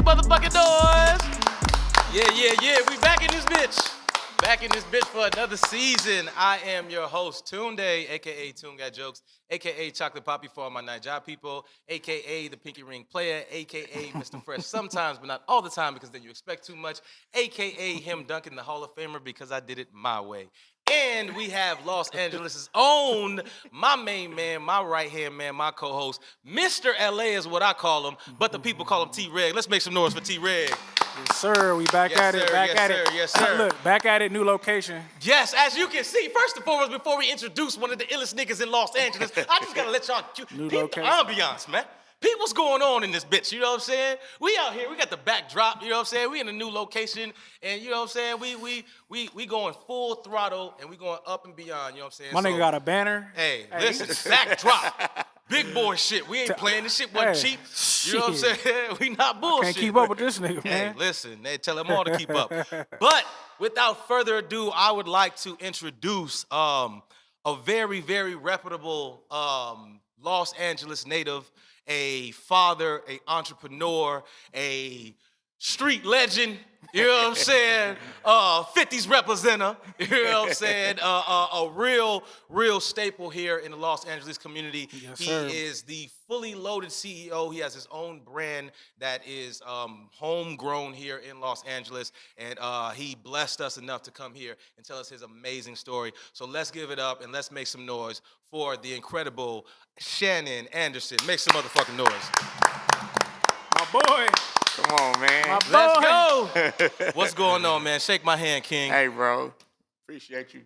motherfucking noise. Yeah. We back in this bitch. Back in this bitch for another season. I am your host, Tunde, a.k.a. TunGotJokes, a.k.a. Chocolate Papí for all my night job people, a.k.a. the Pinky Ring Player, a.k.a. Mr. Fresh sometimes, but not all the time because then you expect too much, a.k.a. him dunking the Hall of Famer because I did it my way. And we have Los Angeles' own, my main man, my right-hand man, my co-host, Mr. LA is what I call him, but the people call him T.REG. Let's make some noise for T.REG. Yes, sir. We back at it. Yes, sir. Look, back at it, new location. Yes, as you can see, first and foremost, before we introduce one of the illest niggas in Los Angeles, I just gotta let y'all peep the ambiance, man. Peep what's going on in this bitch, you know what I'm saying? We out here, we got the backdrop, you know what I'm saying? We in a new location, and you know what I'm saying? We going full throttle, and we going up and beyond, you know what I'm saying? My nigga got a banner. Hey, listen, backdrop. Big boy shit. We ain't playing this shit wasn't cheap. You know what I'm saying? We not bullshit. Can't keep up with this nigga, man. Hey, listen, they tell them all to keep up. But without further ado, I would like to introduce a very, very reputable Los Angeles native, a father, an entrepreneur, a street legend, you know what I'm saying? 50s representative, you know what I'm saying? A real staple here in the Los Angeles community. Yes, he sir. is the Fully Loaded CEO. He has his own brand that is homegrown here in Los Angeles, and he blessed us enough to come here and tell us his amazing story. So let's give it up and let's make some noise for the incredible Shannon Anderson. Make some motherfucking noise. My boy. Come on, man. My Let's boy. go. What's going on, man? Shake my hand, King. Hey, bro. Appreciate you.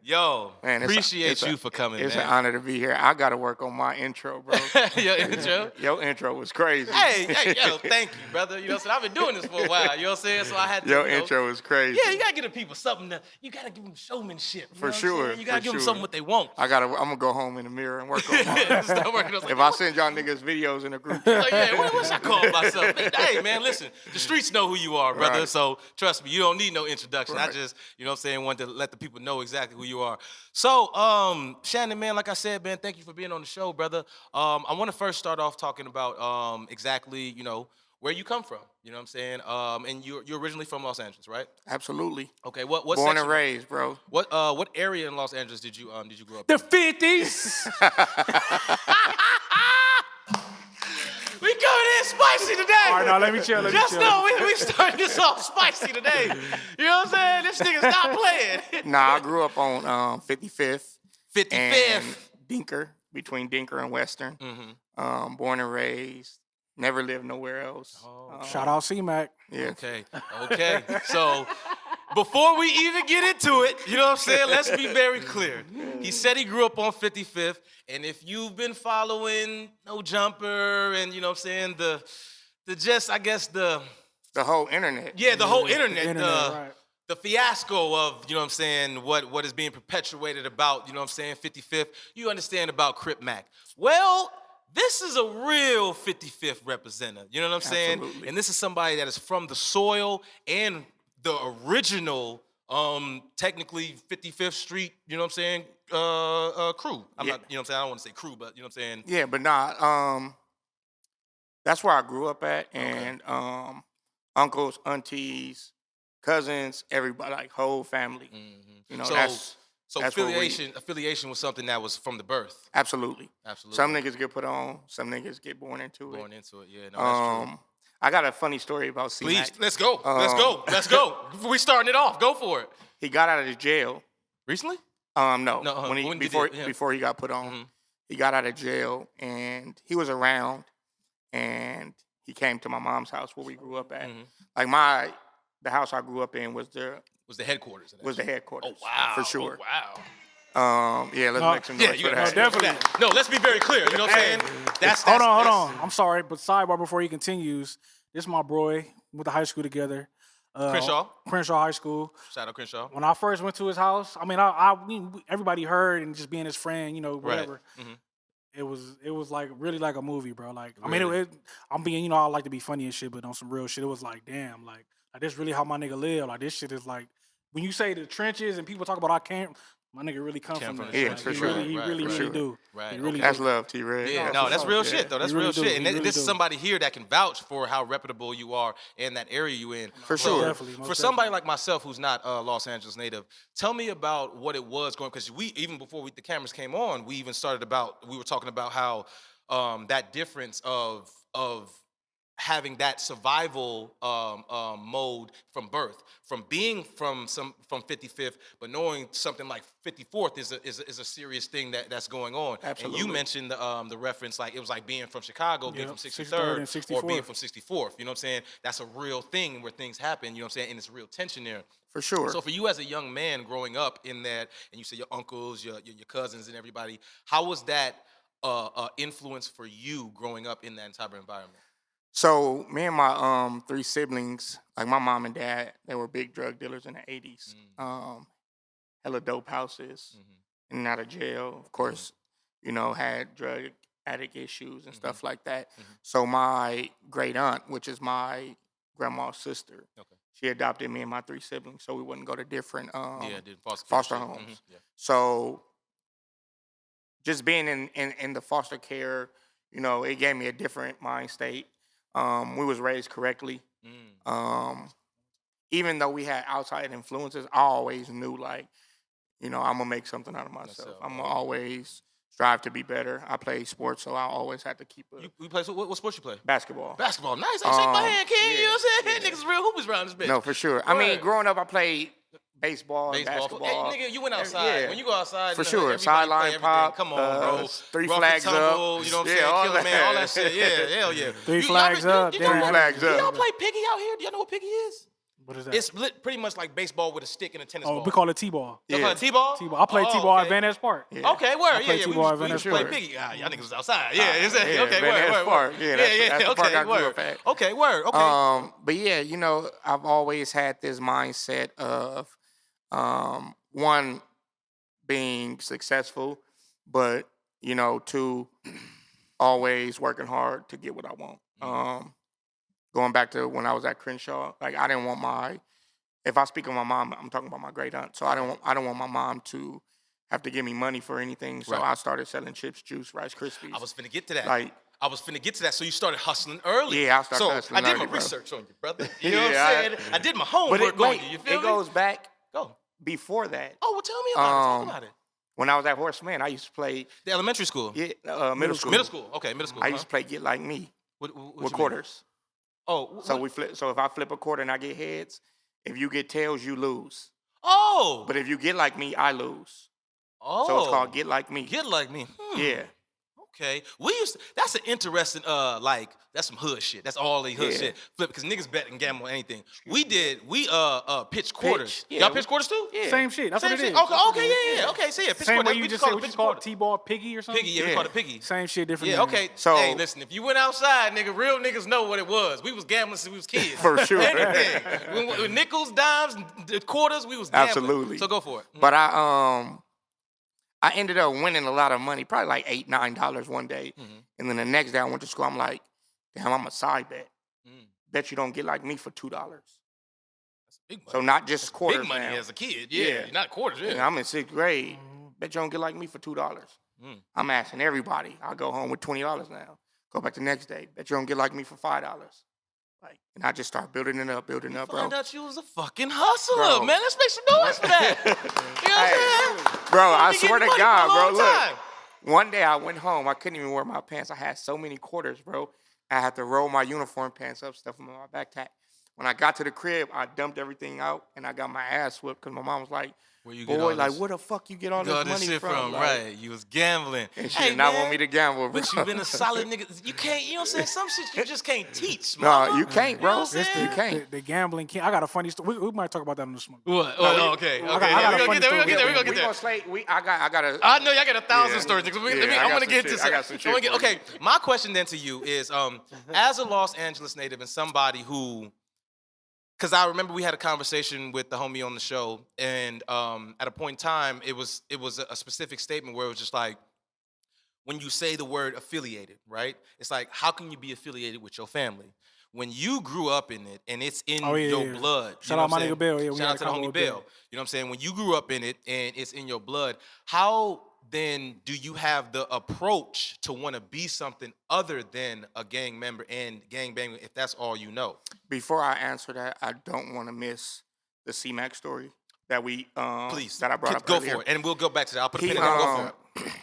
Yo, Man, appreciate you for coming, It's man. an honor to be here. I got to work on my intro, bro. Your intro? Your intro was crazy. Hey, yo, thank you, brother. You know what I'm saying? I've been doing this for a while, you know what I'm saying? So I had to, Your intro was crazy. Yeah, you got to give the people something you got to give them showmanship. You know For what I'm sure, saying? You got to for give them sure. something what they want. I'm going to go home in the mirror and work on mine. Start working on If I send y'all niggas videos in the group, like, yeah, what should I call myself? Hey, man, listen, the streets know who you are, brother. Right. So trust me, you don't need no introduction. I Right. just, you know what I'm saying, wanted to let the people know exactly who you are. So, Shannon, man, like I said, man, thank you for being on the show, brother. I want to first start off talking about exactly, you know, where you come from. You know what I'm saying? And you're originally from Los Angeles, right? absolutely. Okay, what Born section? and raised, bro. What area in Los Angeles did you grow up The in? 50s. We coming in spicy today. All right, now let me chill. Just know we starting this off spicy today. You know what I'm saying? This nigga's not playing. Nah, I grew up on 55th 55th. and Dinker, between Dinker and Western. Mm-hmm. Born and raised. Never lived nowhere else. Shout out C-Mac. Yeah. Okay. So before we even get into it, you know what I'm saying? Let's be very clear. He said he grew up on 55th, and if you've been following No Jumper and you know what I'm saying, the whole internet. the whole internet, right. the fiasco of, you know what I'm saying, what is being perpetuated about, you know what I'm saying, 55th, you understand about Crip Mac. Well, this is a real 55th representative, you know what I'm saying? Absolutely. And this is somebody that is from the soil and the original, technically 55th Street, you know what I'm saying, crew. I'm Yeah. not, you know what I'm saying, I don't want to say crew, but you know what I'm saying? Yeah, but nah, that's where I grew up at, and uncles, aunties, cousins, everybody, like whole family. Mm-hmm. You know, So that's where we- affiliation was something that was from the birth. absolutely. Absolutely. Some niggas get put on, some niggas get born into it. Born into it, yeah, no, that's true. I got a funny story about C-Mac. Please, let's go. Let's go. We starting it off. Go for it. He got out of the jail. Recently? No, when did he- before he got put on, Mhm. he got out of jail, and he was around, and he came to my mom's house where we grew up at. Mhm. Like the house I grew up in was the headquarters. Of that was the shit. headquarters. Oh wow. for sure. Oh, wow. Yeah, let's No, make some Yeah, noise you for got that. definitely. No, let's be very clear. You know what I'm saying? That's Hold on. I'm sorry, but sidebar before he continues. This is my boy. We went to high school together. Crenshaw. High School. Shout out Crenshaw. When I first went to his house, I mean, everybody heard and just being his friend, you know, whatever. Right. Mhm. It was like really like a movie, bro. Like, I Really? mean, I'm being, you know, I like to be funny and shit, but on some real shit, it was like, damn, like this really how my nigga live. Like, this shit is like, when you say the trenches and people talk about My nigga really come from that. Yeah, Like, for he sure. Really, he Right, really, for really sure. do. Right, He really That's do. love, T.REG. Yeah, No, no, that's for real sure. shit, though. That's He really real do. shit. And He really this is do. somebody here that can vouch for how reputable you are in that area you in. For So, sure. Definitely, most for somebody definitely. like myself who's not a Los Angeles native, tell me about what it was going, because we, even before the cameras came on, we even started about, we were talking about how that difference of having that survival mode from birth, from being from 55th, but knowing something like 54th is a serious thing that's going on. Absolutely. And you mentioned the reference, like it was like being from Chicago, being Yep, from 63rd 63rd, and or being 64th. from 64th. You know what I'm saying? That's a real thing where things happen. You know what I'm saying? And it's real tension there. For sure. So for you as a young man growing up in that, and you say your uncles, your cousins, and everybody, how was that influence for you growing up in that entire environment? So me and my 3 siblings, like my mom and dad, they were big drug dealers in the 80s. Hella dope houses, in and out of jail. Of course, you know, had drug addict issues and stuff like that. So my great aunt, which is my grandma's sister, Okay. she adopted me and my 3 siblings, so we wouldn't go to different Did foster care shit. homes. Yeah. So just being in the foster care, you know, it gave me a different mind state. We was raised correctly. Even though we had outside influences, I always knew, like, you know, I'm gonna make something out of myself. I'm gonna always strive to be better. I play sports, so I always had to keep a You play, so what sports you play? basketball. Basketball. Nice. Hey, shake my hand, King. You know what I'm saying? yeah. Niggas real hoopers around this bitch. No, for sure. I mean, Right. growing up, I played baseball, basketball. Hey, nigga, you went outside. Yeah. When you go outside, For you know, sure. everybody Sideline play everything. pop, Come on, bro. 3 Rough and flags up. tumble, you know what I'm Yeah, saying? all Killer that. man, all that shit. Yeah, hell yeah. 3 flags up. You then know, Three flags do up. y'all play piggy out here? Do y'all know what piggy is? What is that? It's pretty much like baseball with a stick and a tennis ball. we call it T-ball. Y'all Yeah. play T-ball? T-ball. I played Oh, T-ball okay. at Van Ness Park. Yeah. Okay, word. I played Yeah, T-ball at we Van used to Ness play Park. piggy. Y'all niggas was outside. Yeah, is that Yeah, okay? Van Ness Word. Park. Yeah, that's the park I grew word. up at. Okay, word. Okay. But yeah, you know, I've always had this mindset of one, being successful, but you know, 2, always working hard to get what I want. Going back to when I was at Crenshaw, like I didn't want if I speak of my mom, I'm talking about my great aunt. So I don't want my mom to have to give me money for anything. So Right. I started selling chips, juice, Rice Krispies. I was finna get to that. Like, I was finna get to that. So you started hustling early. Yeah, I started so hustling I did early, my bro. research on you, brother. You know Yeah, what I'm saying? I did my homework but on you. You feel it me? goes back Go. before that. Oh, well, tell me about it. Talk about it. When I was at Horseman, I used to play The elementary school. middle school. Middle school. Okay, middle school. I used to play Get Like Me What with you mean? quarters. Oh, So we flip. So if I flip a quarter and I get heads, if you get tails, you lose. Oh. But if you get like me, I lose. Oh. So it's called Get Like Me. Get like me. Yeah. Okay. We used to, that's an interesting, like, that's some hood shit. That's all the hood Yeah. shit. Flip, because niggas bet and gamble on anything. We pitched quarters. Yeah, Y'all we- pitched quarters too? Yeah. Same shit. That's Same what it shit? is. Okay, yeah. Okay, so yeah, pitch Same quarter. way you We just call said it what you pitch call quarter. it, T-ball, piggy or something. Piggy, yeah, we Yeah. call it piggy. Same shit, different. Yeah, name. okay. So- hey, listen, if you went outside, nigga, real niggas know what it was. We was gambling since we was kids. For sure. Anything. When nickels, dimes, quarters, we was gambling. Absolutely. So go for it. But I ended up winning a lot of money, probably like $8, $9 one day. And then the next day I went to school. I'm like, damn, I'm a side bet. Bet you don't get like me for $2. Big money. So not just quarters. Big money now. as a kid. Yeah. Yeah. Not quarters, yeah. And I'm in 6th grade. Bet you don't get like me for $2. I'm asking everybody. I go home with $20 now. Go back the next day. Bet you don't get like me for $5. Like, and I just start building it up, bro. Find out you was a fucking hustler, Bro. man. Let's make some noise for that. You know what I'm saying? Bro, I You been swear to getting money God, for a bro. long Look, time. one day I went home. I couldn't even wear my pants. I had so many quarters, bro. I had to roll my uniform pants up, stuff them in my backpack. When I got to the crib, I dumped everything out, and I got my ass whipped because my mom was like, Where you get boy, all like, this- where the fuck you get all Got this this money shit from? Like, right. You was gambling. and she Hey, did not man, want me to gamble, bro. But you been a solid nigga. You can't, you know what I'm saying? Some shit you just can't teach, No, mama. you can't, You know bro. what I'm saying? You can't. The gambling king. I got a funny story. We might talk about that on the smoke. What? Oh, okay. I Okay. got Yeah, a we gonna funny get there. We gonna story. get there. We gonna We get there. gonna slay. I got a. I know y'all got 1,000 Yeah. stories. Yeah, I I'm got gonna some get shit. to I got some shit for you. Okay, my question then to you is, as a Los Angeles native and somebody who, because I remember we had a conversation with the homie on the show, and at a point in time, it was a specific statement where it was just like, when you say the word affiliated, right? It's like, how can you be affiliated with your family? when you grew up in it and it's in Oh, yeah, your yeah. blood. Shout out my nigga Bill. Yeah, we Shout had out a to the convo homie with Bill. Bill. You know what I'm saying? When you grew up in it and it's in your blood, how then do you have the approach to want to be something other than a gang member and gang banging if that's all you know? Before I answer that, I don't want to miss the C-Mac story that Please. that I brought up Go earlier. for it. And we'll go back to that. I'll put a He pin in that. Go for it.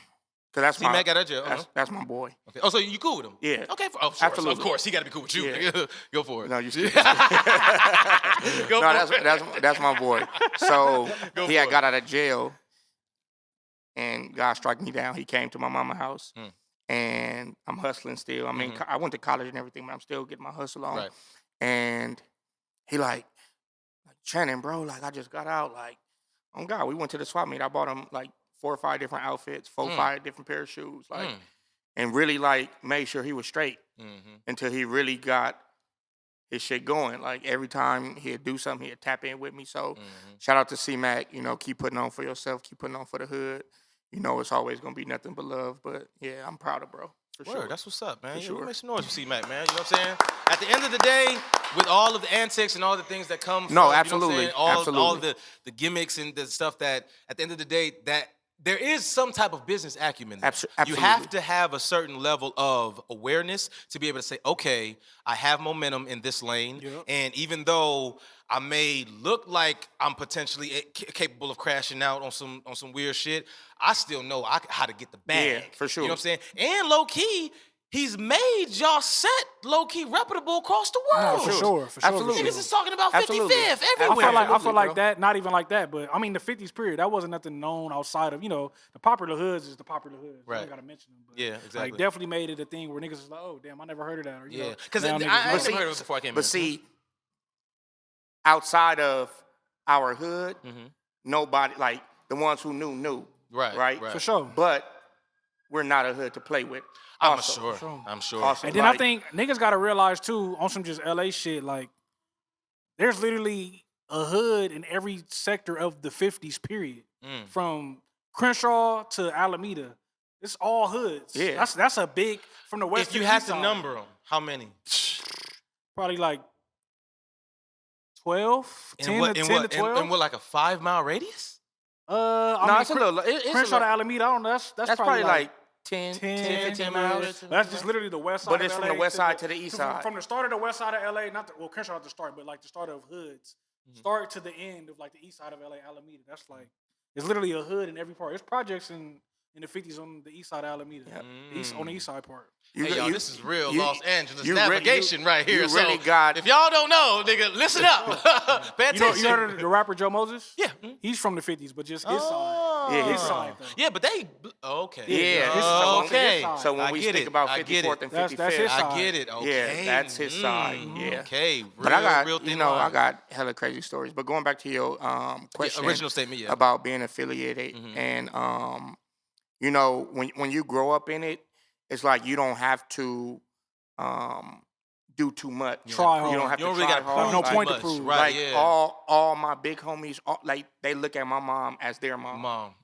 Cause that's C-Mac got out of jail. That's my boy. Okay. Oh, so you cool with him? Yeah. Okay. Oh, sure. Absolutely. So of course, he got to be cool with you. Yeah. nigga. Go for it. No, you stupid. Go No, for it. that's my boy. So Go he for had it. got out of jail, and God struck me down. He came to my mama's house, and I'm hustling still. I mean, I went to college and everything, but I'm still getting my hustle on. Right. And he like Channon, bro, like I just got out. Like, oh God, we went to the swap meet. I bought him like 4 or 5 different outfits, 4 or 5 different pair of shoes, like, and really like made sure he was straight until he really got his shit going. Like every time he'd do something, he'd tap in with me. So shout out to C-Mac, you know, keep putting on for yourself, keep putting on for the hood. You know, it's always gonna be nothing but love. But yeah, I'm proud of bro. For Word, sure. that's what's up, man. For Yeah, sure. we make some noise for C-Mac, man. You know what I'm saying? At the end of the day, with all of the antics and all the things that come from, No, you know what I'm absolutely, saying? All absolutely. of the gimmicks and the stuff that, at the end of the day, that there is some type of business acumen there. You have Absolutely. to have a certain level of awareness to be able to say, okay, I have momentum in this lane, Yep. and even though I may look like I'm potentially capable of crashing out on some weird shit, I still know how to get the bag. Yeah, for sure. You know what I'm saying? And low key, he's made y'all set low key reputable across the No, world. for sure, for sure. Absolutely. Niggas is talking about Absolutely. 55th I everywhere. feel like Absolutely, bro. that, not even like that, but I mean the 50s period, that wasn't nothing known outside of, you know, the popular hoods is the popular hoods. Right. I gotta mention them. But Yeah, exactly. Like definitely made it a thing where niggas was like, oh damn, I never heard of that. Or, you Yeah, know, because now I niggas ain't know. never heard of it before I came in. But see, outside of our hood, nobody, like the ones who knew. Right. Right? For sure. But we're not a hood to play with. I'm also. sure. I'm sure. Also, And then I like, think niggas gotta realize too, on some just LA shit, like there's literally a hood in every sector of the 50s period. From Crenshaw to Alameda. It's all hoods. Yeah. That's a big from the west. If you the had east to side. number them, how many? Probably like 12, 10 to 12. And what, like a 5 mile radius? I no, mean, it's a little. It's Crenshaw a to little, Alameda, I don't know. That's probably like 10, 10 miles. That's just literally the west side. But of it's LA from the west side to the east side. From the start of the west side of LA, not the, well, Crenshaw at the start, but like the start of hoods, start to the end of like the east side of LA, Alameda. That's like it's literally a hood in every part. There's projects in the 50s on the east side of Alameda, on the east side part. Hey, y'all, this is real Los Angeles you navigation right here. You So really got. if y'all don't know, nigga, listen up. Pay You know, attention. you heard of the rapper Joe Moses? Yeah. He's from the 50s, but just his side. Oh. Yeah, His side though. Yeah, but they okay. Yeah, his so side. okay. His So when I we get speak it. about I get 54th it. and That's 55th, his I side. get it. Okay. Yeah, that's his side. Yeah. Okay. Real, But I got, real thin you know, I line. got hella crazy stories. But going back to your question, original statement, yeah. about being affiliated, and you know, when you grow up in it, it's like you don't have to do too much. Try hard. You don't have You don't to really try gotta hard. prove no too point to much. prove. Right, Like yeah. all my big homies, like they look at my mom as their mom. Mom.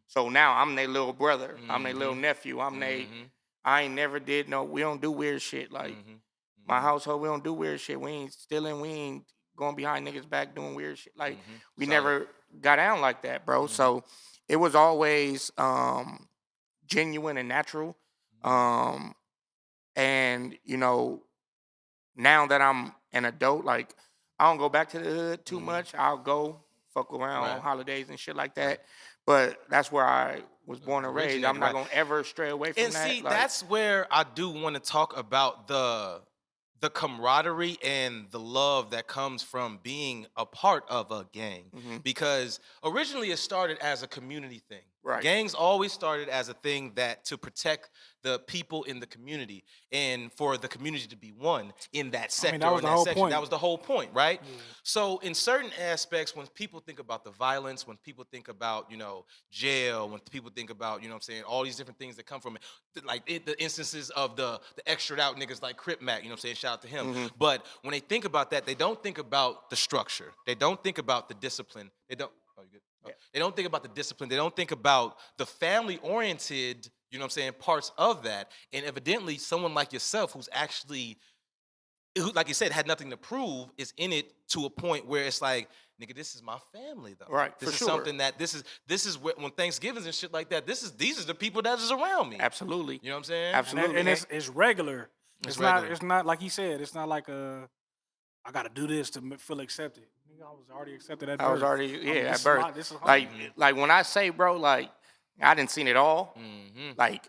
So now I'm their little brother. I'm their little nephew. I ain't never did no. We don't do weird shit. Like my household, we don't do weird shit. We ain't stealing. We ain't going behind niggas' back doing weird shit. Like we never got down like that, bro. So it was always genuine and natural. And you know, now that I'm an adult, like I don't go back to the hood too much. I'll go fuck around on holidays and shit like that. But that's where I was born and raised. I'm not gonna ever stray away from And that. see, like, that's where I do want to talk about the camaraderie and the love that comes from being a part of a gang. Because originally it started as a community thing. Right. Gangs always started as a thing that to protect the people in the community and for the community to be one in that sector that or was in the that whole section. point. That was the whole point, right? So in certain aspects, when people think about the violence, when people think about, you know, jail, when people think about, you know what I'm saying, all these different things that come from it, like the instances of the extra out niggas like Crip Mac, you know what I'm saying, shout out to him. But when they think about that, they don't think about the structure. They don't think about the discipline. They don't, oh, you good? Oh. They don't think about the discipline. They don't think about the family-oriented, you know what I'm saying, parts of that. And evidently, someone like yourself who's actually like you said, had nothing to prove, is in it to a point where it's like, nigga, this is my family though. Right, This for is sure. something that this is when Thanksgivings and shit like that. These are the people that is around me. Absolutely. You know what I'm saying? Absolutely. And it's regular. It's not. regular. It's not like he said. It's not like I got to do this to feel accepted. Nigga, I was already accepted at birth. I was already this at is birth. this is home. Like when I say, bro, like I didn't seen it all. Like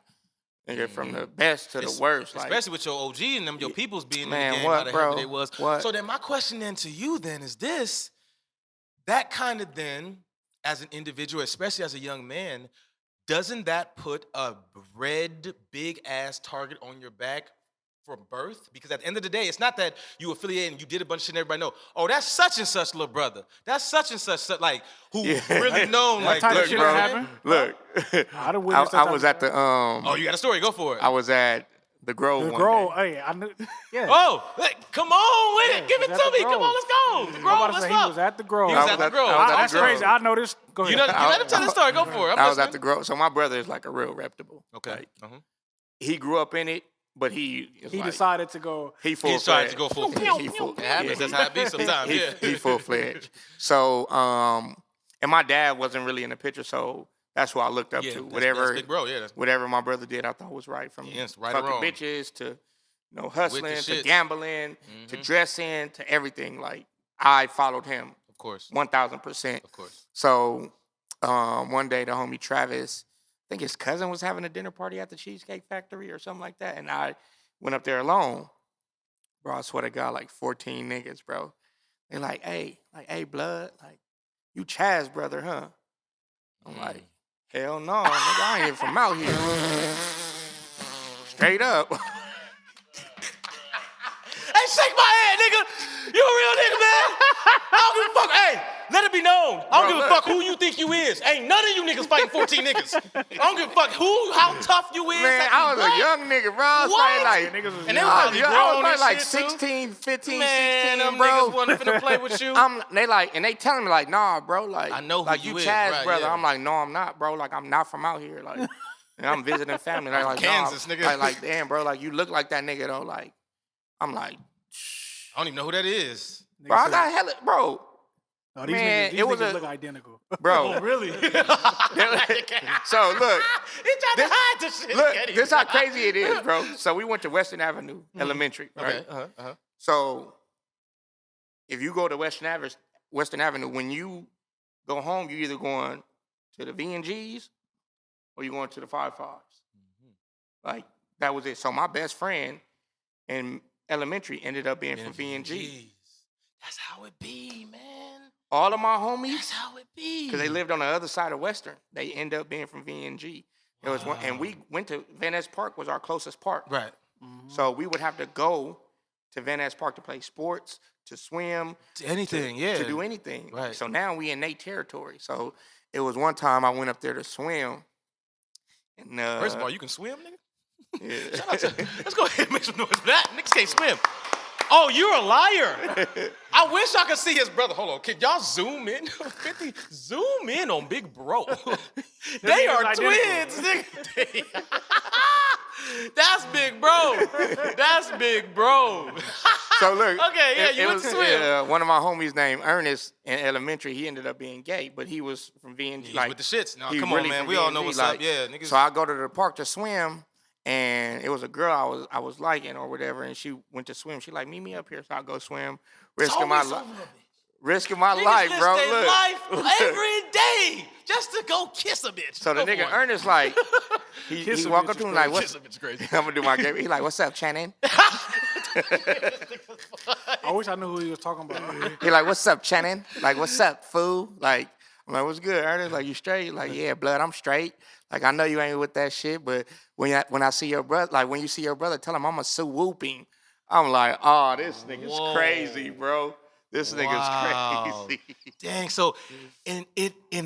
nigga, from the best to the worst. Like, especially with your OG and them, your peoples being man, in the game, what, how the bro? hell they was. What? So then my question then to you then is this, that kind of then, as an individual, especially as a young man, doesn't that put a red big ass target on your back from birth? Because at the end of the day, it's not that you affiliated and you did a bunch of shit and everybody know, oh, that's such and such little brother. That's such and such, like, who really known, like, type of look, shit bro. happen. Look, I'd have witnessed that I type was of at the Oh, you got a story? Go for it. I was at the Grove. The one Grove, day. hey, I knew. Yeah. Oh, like, come on with it. Give it was to at the me. Come Grove. on, let's go. The I'm Grove, about to let's say fuck. he was at the Grove. He was I at the was Grove. I was at That's the Grove. crazy. I know this. Go ahead. You let him tell the story. Go for it. I was at the Grove. So my brother is like a real reputable. Okay. Like, he grew up in it, but he decided to go. He full He's trying to go full Yeah, fledged. he full. It happens. That's how it be sometimes. He, Yeah. he full fledged. So and my dad wasn't really in the picture, so that's who I looked up Yeah, to. that's Whatever, big bro. Yeah, that's whatever my brother did, I thought was right. From Yes, right or fucking wrong. bitches to hustling to shits. gambling to dressing to everything. Like I followed him of course. 1000%. Of course. So one day the homie Travis, I think his cousin was having a dinner party at the Cheesecake Factory or something like that, and I went up there alone. Bro, I swear to God, like 14 niggas, bro. They're like, hey, blood, like, you Chaz brother, huh? I'm like, hell no, nigga, I ain't even from out here. Straight up. Hey, shake my hand, nigga. You a real nigga, man. I don't give a fuck. Hey, let it be known. I don't Bro, give a fuck who you think you is. Ain't none of you niggas fighting 14 niggas. I don't give a fuck how tough you is. Man, I was a young nigga, bro. I was What? like, Niggas was And they young. was probably I grown was and like shit, too. 16, 15, Man, 16, them bro. niggas wasn't finna play with you. They telling me like, nah, bro, like I know who like you you is, Chaz right, brother. yeah. I'm like, no, I'm not, bro. Like I'm not from out here, like, and I'm visiting family. Like, from Kansas, nah. nigga. Like, damn, bro, like you look like that nigga though. Like, I'm like, I don't even know who that is. bro, I got hella, bro, No, these man, niggas, it was niggas a- look identical. bro. Really? So look, He tried to hide the shit. look, Can't this even- how crazy it is, bro. So we went to Western Avenue Elementary, right? Okay. So if you go to Western Avenue, when you go home, you either going to the V&Gs or you going to the 5-5s. Like that was it. So my best friend in elementary ended up being from V&G. Jeez. That's how it be, man. All of my homies, That's how it be. because they lived on the other side of Western, they end up being from V&G. It was one, and we went to Van Ness Park was our closest park. Right. So we would have to go to Van Ness Park to play sports, to swim, Anything, yeah. to do anything. Right. So now we in their territory. So it was one time I went up there to swim. And First of all, you can swim, nigga? yeah. Shout out to, let's go ahead and make some noise for that. Niggas can't swim. Oh, you're a liar. I wish I could see his brother. Hold on. Can y'all zoom in? 50, zoom in on Big Bro. They niggas are identical. twins, nigga. That's Big Bro. That's Big Bro. So look, Okay, yeah, you went to swim. one of my homies named Ernest in elementary. He ended up being gay, but he was from V&G. He's with the shits. No, he come on, really man. from We all know V&G, what's like, up. Yeah, niggas. So I go to the park to swim, and it was a girl I was liking or whatever, and she went to swim. She like, meet me up here, so I go swim, risking my life. Risking my Niggas life, risk bro. their Look. life every day just to go kiss a bitch. So the Go nigga for it. Ernest like, he Kiss a walk bitch up is to him like, crazy. what's Kiss a bitch crazy. I'm gonna do my game. He like, what's up, Channon? I wish I knew who he was talking about. He like, what's up, Channon? Like, what's up, fool? Like, I'm like, what's good, Ernest? Like, you straight? Like, yeah, blood, I'm straight. Like, I know you ain't with that shit, but when I see your brother, like, when you see your brother, tell him I'm a Sue whooping. I'm like, oh, this nigga's Whoa. crazy, bro. This Wow. nigga's crazy. Dang, so in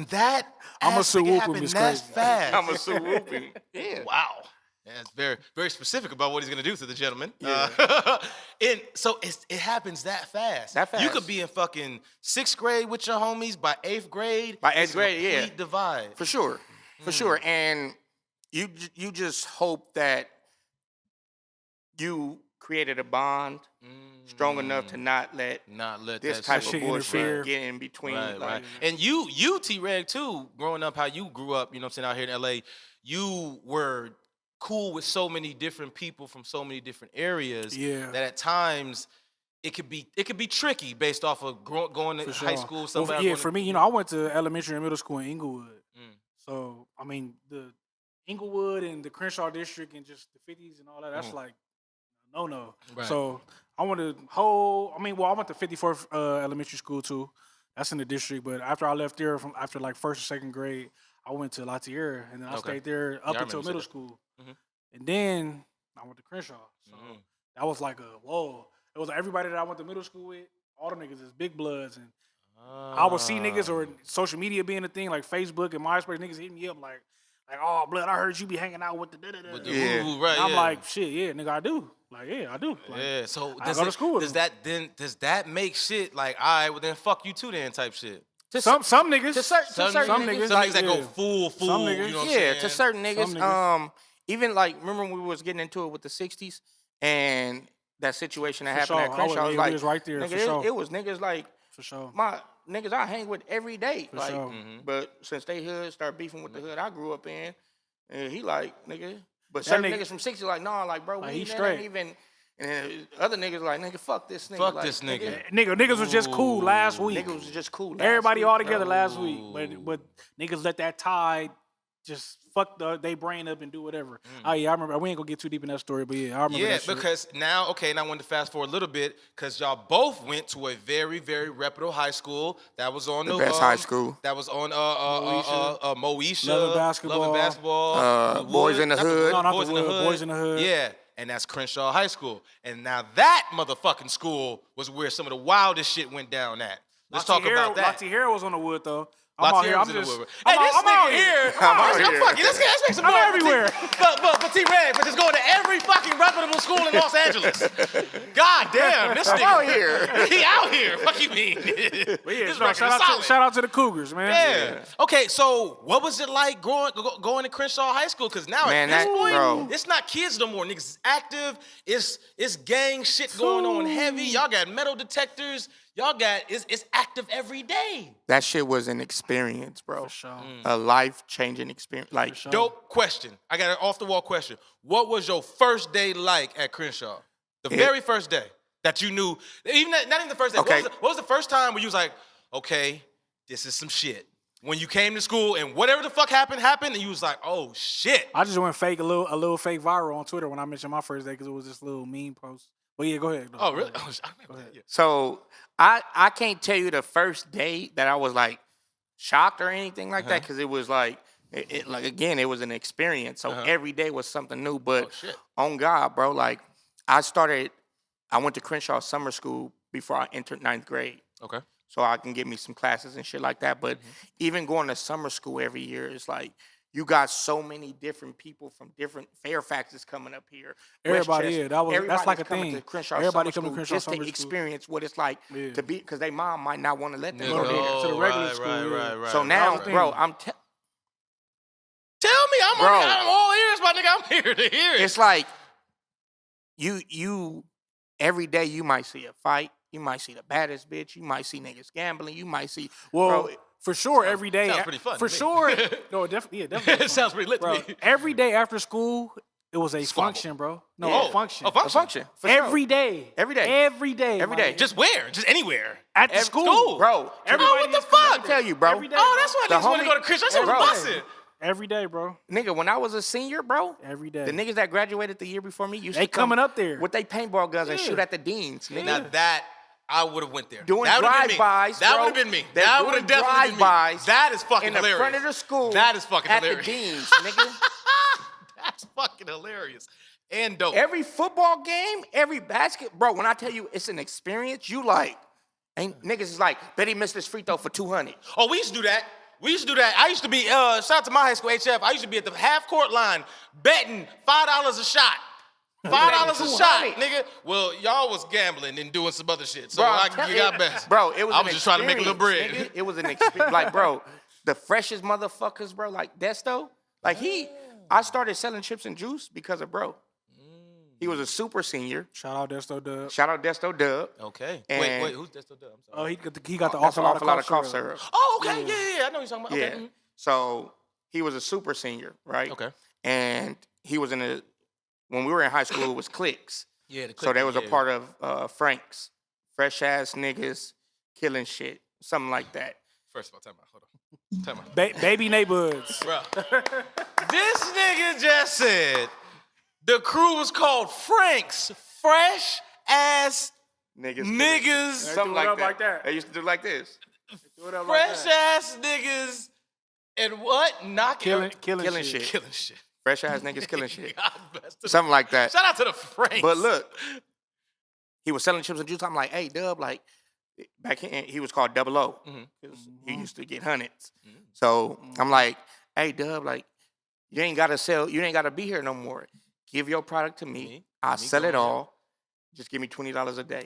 that I'ma aspect, sue it whoop him happened is that crazy. fast. I'm a Sue whooping. Yeah. Wow. That's very, very specific about what he's gonna do to the gentleman. Yeah. And so it happens that fast. That You fast. could be in fucking 6th grade with your homies by 8th grade. By 8th it's a grade, yeah. complete divide. For sure, for sure. And you just hope that you created a bond strong enough to not let this that type shit of bullshit interfere. get in between. Right, like, right. And you T.REG too, growing up, how you grew up, you know what I'm saying, out here in L.A., you were cool with so many different people from so many different areas Yeah. that at times it could be tricky based off of going to For high sure. school. Well, Somebody yeah, going for to, me, you know, I went to elementary and middle school in Inglewood. Mm. So, I mean, the Inglewood and the Crenshaw district and just the 50s and all that, that's like no. Right. So, I went to I went to 54th elementary school too. That's in the district. But after I left there, after like first or second grade, I went to La Tierra, and then I Okay. stayed there Yeah, I up until remember you middle said that. school. Mhm. And then I went to Crenshaw. So Mhm. that was like it was like everybody that I went to middle school with, all the niggas is big bloods. And I would see niggas or social media being a thing, like Facebook and MySpace, niggas hitting me up like, oh, blood, I heard you be hanging out with the da-da-da. With the Yeah. woo, right? And I'm yeah. like, shit, yeah, nigga, I do. Like, yeah, I do. Like, Yeah, so I go to school with does them. that make shit like, all right, well then fuck you too then type shit? Some niggas. to certain some niggas, niggas. Some niggas that go yeah. full, Some niggas. you know what I'm yeah, saying? to certain niggas. Some niggas. Even like, remember when we was getting into it with the 60s and that situation that happened sure. at Crenshaw? Yeah, was we like, was right there, nigga, for sure. it was niggas like, For sure. my niggas I hang with every day. For like, sure. But since they hood start beefing with the hood I grew up in, and he like, nigga. But That certain nigga- niggas from 60 like, nah, like, bro, Like, we he that straight. ain't even. And other niggas like, nigga, fuck this nigga. Fuck like, this nigga. Niggas was just cool last week. Niggas was just cool. Everybody last all week, together bro. last week. But niggas let that tide just fuck they brain up and do whatever. Oh yeah, I remember. We ain't gonna get too deep in that story, but yeah, I remember Yeah, that shit. because now, okay, and I wanted to fast forward a little bit because y'all both went to a very, very reputable high school that was on the best high school. That was on Moesha, Love and Basketball. Love and Basketball, Boys in the not Hood. No, not Boys the in the Wood, Hood. Boys in the Hood. Yeah, and that's Crenshaw High School. And now that motherfucking school was where some of the wildest shit went down at. Let's talk about that. La Tierra was on the Wood though. I'm out here. Latier I'm was in the just. Wood. I'm Hey, this out nigga here. here. I'm out Let's here. fuck it. Let's make some I'm noise. everywhere. But T.REG, but just going to every fucking reputable school in Los Angeles. God damn, this nigga. out here. He out here. Fuck you mean? But yeah, This no, record is shout solid. out to the Cougars, man. Yeah. Okay, so what was it like going to Crenshaw High School? Because now Man, at this that- point, bro. it's not kids no more. Niggas is active. It's gang shit going on heavy. Y'all got metal detectors. Y'all got it's active every day. That shit was an experience, bro. For sure. A life-changing experience. Like, sure. Dope question. I got an off the wall question. What was your first day like at Crenshaw? The very first day that you knew, not even the first day. Okay. What was the first time when you was like, okay, this is some shit? When you came to school and whatever the fuck happened, and you was like, oh shit. I just went fake a little fake viral on Twitter when I mentioned my first day because it was this little meme post. But yeah, go ahead. Oh really? Oh, I remember that. Yeah. so I can't tell you the first day that I was like shocked or anything like that because it was like, like again, it was an experience. So every day was something new. But shit. on God, bro, like I went to Crenshaw summer school before I entered 9th grade. Okay. So I can get me some classes and shit like that. But even going to summer school every year is like, you got so many different people from different Fairfax is coming up here. Everybody, Westchester. yeah, that's Everybody's like a coming thing. To Crenshaw Everybody summer coming to school Crenshaw just summer to school. experience what it's like Yeah. to be, because they mom might not want to let them Yeah, go there. to the regular right, school, right, yeah. right. So now, was the bro, thing. Tell me, I'm Bro. all ears, my nigga. I'm here to hear it. it's like you every day you might see a fight. You might see the baddest bitch. You might see niggas gambling. You might see, Well, bro, for sure, every day. sounds pretty fun For to me. sure. No, definitely. Yeah, definitely. It sounds pretty lit to Bro, me. every day after school, it was a Squabble. function, bro. No, Oh, a function. a function. a function. For sure. Every day. Every day. Every day. Every my day. nigga. Just where? Just anywhere. at the Every- school. bro. Everybody what the just come fuck? Let me tell you, bro. Every day. Oh, that's why The niggas want to homie- go to Christian. That's Bro. what was busting. Every day, bro. Nigga, when I was a senior, bro, Every day. the niggas that graduated the year before me used They to come coming up there. with their paintball guns and Yeah. shoot at the deans, nigga. Now that I would have went there. Doing that would've been me. drive-bys, That bro. would have been me. They're That doing would have definitely been me. drive-bys That is fucking in the hilarious. front of the school. That is fucking at hilarious. the deans, nigga. That's fucking hilarious and dope. Every football game, every basket, bro. When I tell you it's an experience, you like, ain't niggas is like, bet he missed his free throw for 200. Oh, we used to do that. We used to do that. I used to be, shout out to my high school, HF. I used to be at the half court line betting $5 a shot. $5 a shot, nigga. Well, y'all was gambling and doing some other shit. So you got best. Bro, it was I an was just trying to make a little bread. experience, nigga. It was an experience. Like, bro, the freshest motherfuckers, bro, like Desto. Like I started selling chips and juice because of bro. He was a super senior. Shout out Desto Dub. Shout out Desto Dub. Okay. And- Wait, who's Desto Dub? I'm Oh, sorry. he got the That's awful lot of cough syrup. Oh, okay. Yeah. I know you're talking about. Yeah. Okay. mhm. So he was a super senior, right? Okay. And he was when we were in high school, it was cliques. Yeah. So they was a part of Frank's. Fresh ass niggas killing shit. Something like that. First of all, time out. Hold on. Time out. Baby neighborhoods. Bro. This nigga just said the crew was called Frank's. Fresh ass niggas. Something They do it up like like that. that. They used to do it like this. Do it up like Fresh that. ass niggas and what? Killing Killing shit. shit. Killing shit. Fresh ass niggas killing shit. God bless the- Something like that. Shout out to the Franks. But look, he was selling chips and juice. I'm like, hey, Dub, like, back in, he was called Double O. Because he used to get hundreds. So I'm like, hey, Dub, like, you ain't got to be here no more. Give your product to me. I'll sell it all. Just give me $20 a day.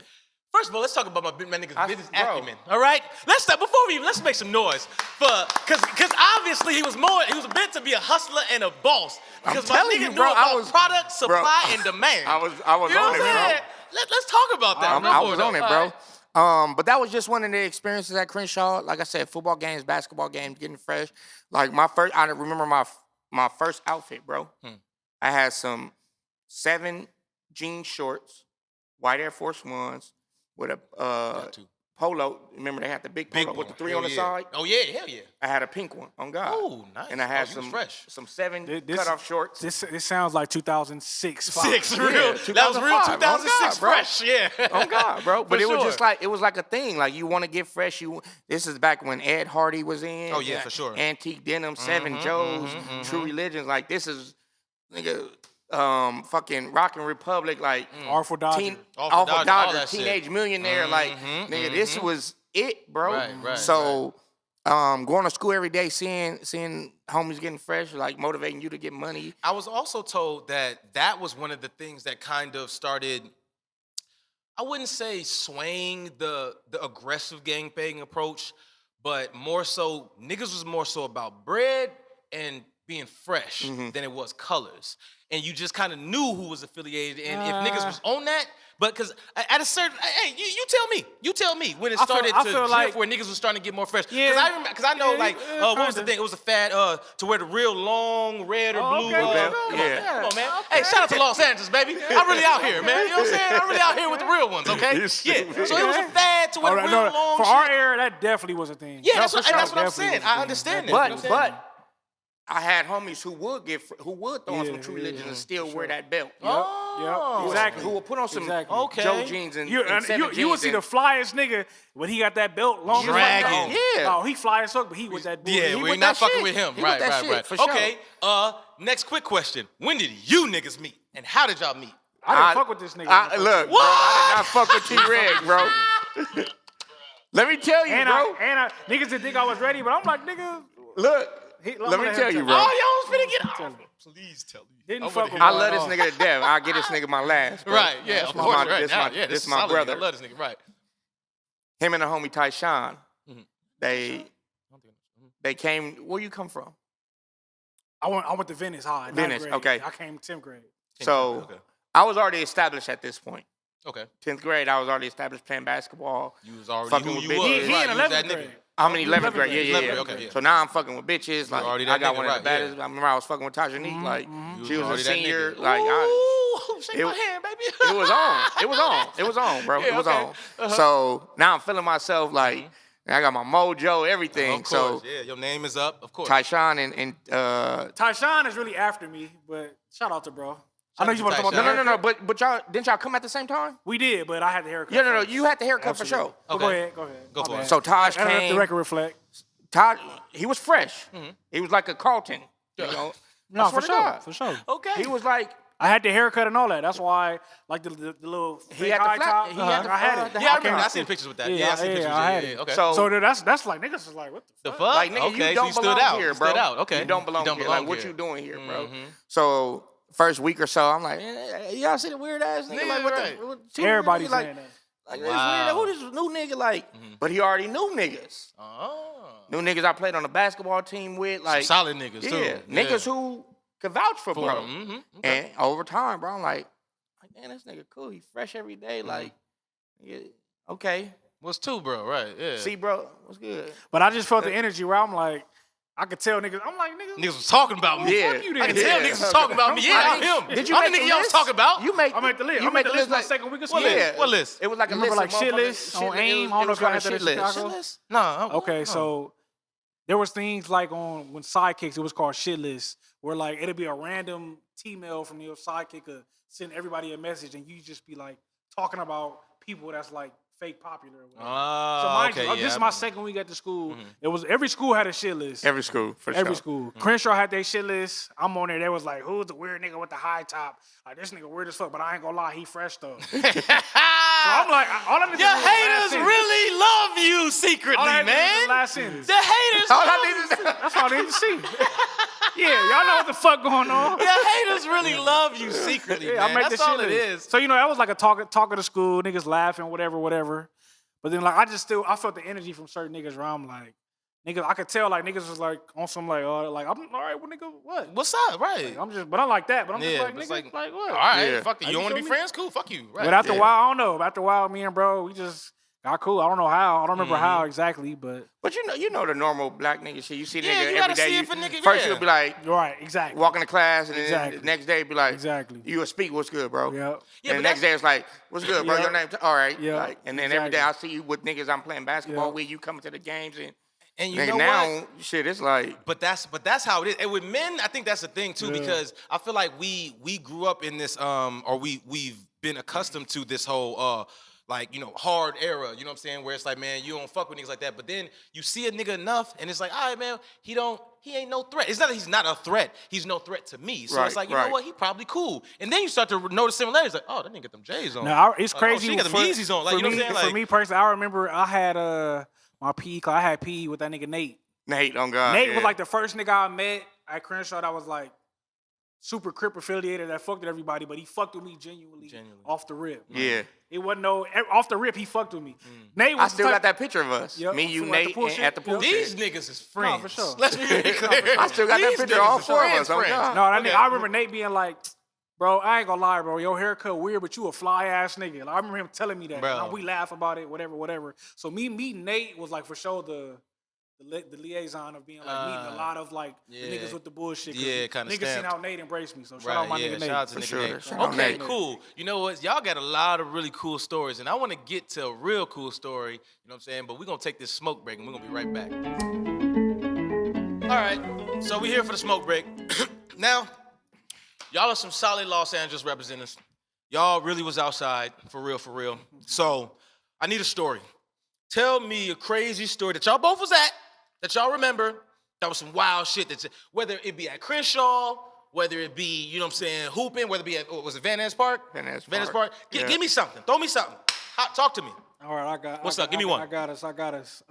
First of all, let's talk about my nigga's business bro. acumen. All right, let's start let's make some noise because obviously he was meant to be a hustler and a boss. Because my telling nigga you, knew bro, about product, supply, and demand. I was You know on what it, I'm bro. saying? Let's talk about that. I was on it, bro. But that was just one of the experiences at Crenshaw. Like I said, football games, basketball games, getting fresh. Like I remember my first outfit, bro. I had some 7 jean shorts, white Air Force Ones, with a polo. Remember they had the big polo with the 3 on the side? Oh yeah, hell yeah. I had a pink one, on God. Oh, nice. And I had you was some fresh. some 7 This- cut-off shorts. This sounds like 2006. Six, five. real. That was real 2005. 2006 Oh, God, bro. fresh, yeah. Oh God, bro! But For it was sure. just like it was like a thing. Like you want to get fresh. This is back when Ed Hardy was in. Oh, yeah, for sure. Antique Denim, Seven Joes, True Religions. Like this is, nigga, fucking Rockin' Republic. Like Artful Dodger. Awful Dodger, all Dodger, that shit. Teenage Millionaire. Like nigga, this was it, bro. Right, so. Going to school every day, seeing homies getting fresh, like motivating you to get money. I was also told that was one of the things that kind of started, I wouldn't say swaying the aggressive gangbanging approach, but more so, niggas was more so about bread and being fresh than it was colors. And you just kind of knew who was affiliated. And if niggas was on that, but because at a certain, hey, you tell me when it started I to feel drift like- where niggas was starting to get more fresh. Yeah. Because I know, Yeah, like, yeah, what was the kinda. thing? It was a fad to wear the real long red or blue. okay, Come okay, on, yeah. man. Come on, man. Hey, shout out to Los Angeles, baby. I'm really out here, man. You know what I'm saying? I'm really out here with the real ones, okay? Yeah. So it was a fad to wear the real long for shit. our era, that definitely was a thing. Yeah, No, that's for what, sure, and that's what I'm definitely saying. was a I thing. understand that. You know what I'm saying? But I had homies who would throw on some True Religions and still wear that belt. Oh, exactly. Who would put on some Exactly. Okay. Joe jeans and You seven would see the jeans flyest nigga when he got that belt long Dragging. Yeah. Oh, he fly as fuck, but he with that booty. Yeah, He we're with not that fucking shit. with him. He with Right, that right, shit, right. for sure. Okay. Next quick question. When did you niggas meet? And how did y'all meet? I didn't fuck with this nigga. Look, bro, I did not fuck with T.REG, bro. Let me tell you, and bro. niggas didn't think I was ready, but I'm like, nigga. Look, I'm let gonna me let tell him you, tell bro. Oh, y'all was finna get Tell out. me. Please tell me. Didn't I fuck wanna with hear I him. love this nigga to death. I'll get this nigga my last, bro. Right, yeah, of course, right now. Yeah, this is my solid, brother. nigga. I love this nigga, right. Him and the homie Tyshawn, they came, where you come from? I went to Venice High. ninth Venice, grade. okay. I came 10th grade. So Okay. I was already established at this point. Okay. 10th grade, I was already established playing basketball. You was already Fucking who with you bitches. was. He right, in you was 11th that nigga. grade. I'm in 11th grade. Yeah, 11th yeah. grade, okay, yeah. So now I'm fucking with bitches. Like already I that got nigga, one of right, the baddest. yeah. I remember I was fucking with Tajanique. Like You she was a already that senior. nigga. Like Ooh, shake it- my hand, baby. it was on. It was on. It was on, bro. Yeah, It was okay. on. So now I'm feeling myself like I got my mojo, everything. Of course, So yeah, your name is up, of course. Tyshawn and Tyshawn is really after me, but shout out to bro. I know you want to talk Tyshawn. about the no. haircut. But y'all didn't y'all come at the same time? We did, but I had the haircut. Yeah, no. first. You had the haircut for Absolutely. sure. But Okay. Go ahead. Go My for it. bad. So Taj I let the came. record reflect. Todd, he was fresh. He was like a Carlton. You know? No, I for swear to sure, God. for sure. Okay. He was like I had the haircut and all that. That's why, like the little fake had the high flat- top. he had the- I had it. the Yeah, I Okay. remember. I seen pictures with that. Yeah, Yeah, I seen yeah, pictures. I had Yeah, it. okay. So- So that's like niggas is like, what the the fuck? fuck? Like, nigga, okay, you don't so you belong stood out. here, You bro. stood out. Okay. You don't belong here. Like, what you doing here, bro? So, first week or so, I'm like, y'all see the weird ass nigga? Nigga, Like, what right. the? What, Everybody's like, saying that. Like, Wow. this weird, who this new nigga like? But he already knew niggas. Oh. New niggas I played on the basketball team with. Like, Solid niggas, too. yeah, niggas who could vouch for bro. Okay. And over time, bro, I'm like, man, this nigga cool. He fresh every day. Like, yeah, okay. What's 2, bro? Right, yeah. See, bro, what's good? But I just felt the energy where I'm like, I could tell niggas. I'm like, niggas. Niggas was talking about me. Yeah. Fuck you then. I can tell niggas was talking about me. Yeah, I'm him. Did you I'm make the the nigga y'all was list? talking about. You make I made the list. You I made the list my like, second week of What school. list? What list? It was like a You remember list like of shit motherfuckers- lists on shit- AIM? it I don't know was if y'all like had a that in shit list. Chicago. No. Okay, so there was things like on when sidekicks, it was called shit lists, where like it'd be a random T-mail from your sidekick send everybody a message, and you just be like talking about people that's like fake popular. Or whatever. So mind you, this is my second week at the school. It was every school had a shit list. Every school, for sure. Every school. Crenshaw had their shit list. I'm on there. They was like, who's the weird nigga with the high top? Like, this nigga weird as fuck, but I ain't gonna lie, he fresh though. So I'm like, all I need to Your do is haters really love you secretly, all I had to do is man. the last sentence. The haters All love I need to know. That's all I need to see. Yeah, y'all know what the fuck going on. Your haters really love you secretly, Yeah, man. That's all it is. So, you know, that was like a talk of the school, niggas laughing, whatever. But then, like, I felt the energy from certain niggas where I'm like, niggas, I could tell, like, niggas was like, on some, like, like, I'm all right, well, nigga, what? What's up, right? Like, but I'm like that, but I'm just like, but nigga, it's like, what? All right, Yeah. fuck it. You You don't want to feel be me? friends? Cool, fuck you. Right. But after a Yeah. while, I don't know. After a while, me and bro, we just got cool. I don't know how. I don't remember how exactly, but. But you know the normal black nigga shit. You see Yeah, nigga you every gotta day. see if a nigga- First yeah. you'll be like, You're right, exactly. walking to class, and then Exactly. the next day be like, Exactly. you will speak, what's good, bro? Yep. Yeah, and but the next day it's like, what's good, bro? Yeah. Your name? All right. Yeah. Like, and then every day I Exactly. see you with niggas I'm playing basketball Yeah. with. You coming to the games And you nigga, know now, what? shit, it's like, But that's how it is. And with men, I think that's the thing too, Yeah. because I feel like we grew up in this or we've been accustomed to this whole like, you know, hard era, you know what I'm saying, where it's like, man, you don't fuck with niggas like that. But then you see a nigga enough and it's like, all right, man, he ain't no threat. It's not that he's not a threat. He's no threat to me. So it's Right, like, you know right. what, he probably cool. And then you start to notice similarities, like, oh, that nigga got them J's on. Now, it's Like, crazy. Oh, she got them Yeezys on. Like, you know what I'm saying? For Like, me personally, I remember I had my PE class. I had PE with that nigga Nate. Nate, on God. Nate yeah. was like the first nigga I met at Crenshaw that was like super Crip affiliated that fucked with everybody, but he fucked with me genuinely. Off the rip. Yeah. It wasn't off the rip, he fucked with me. Nate was I still the got type, that picture of us. Yep, Me, you, at the Nate, pool and shit. at the pool. Yep. these shit. niggas is friends. for sure. Let's be really clear. I still got that These picture, niggas all is four of us, on friends. God. No, that Okay. nigga, I remember Nate being like, bro, I ain't gonna lie, bro. Your haircut weird, but you a fly ass nigga. Like, I remember him telling me that. Bro. And we laugh about it, whatever. So me meeting Nate was like for sure the liaison of being like meeting a lot of like yeah. the niggas with the bullshit. 'cause Yeah, kinda niggas seen stamped. how Nate embraced me. So shout Right, out my yeah, nigga Nate. shout out to For nigga sure. Nate. Shout out Okay, Nate. cool. You know what? Y'all got a lot of really cool stories, and I want to get to a real cool story, you know what I'm saying? But we're going to take this smoke break, and we're going to be right back. All right, so we're here for the smoke break. Now, y'all are some solid Los Angeles representatives. Y'all really was outside, for real. So, I need a story. Tell me a crazy story that y'all both was at, that y'all remember, that was some wild shit, whether it be at Crenshaw, whether it be, you know what I'm saying, hooping, whether it be at, was it Van Ness Park? Van Ness Park. Park. Yeah. Give me something. Throw me something. Talk to me. All right, I got. What's I up? got- Give me one. I got us.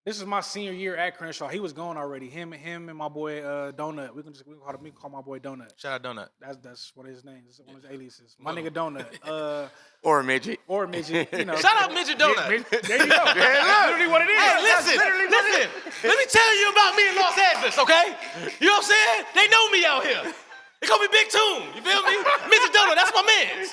This is my senior year at Crenshaw. He was gone already. Him and my boy Donut. We can call my boy Donut. Shout out Donut. That's what his name is. One of his aliases. My nigga Donut. Or a midget. Or midget. You know. Shout out Midget Donut. There you go. That's literally what it is. Hey, That's listen. literally what it is. Let me tell you about me in Los Angeles, okay? You know what I'm saying? They know me out here. They call me Big Toon. You feel me? Midget Donut, that's my man.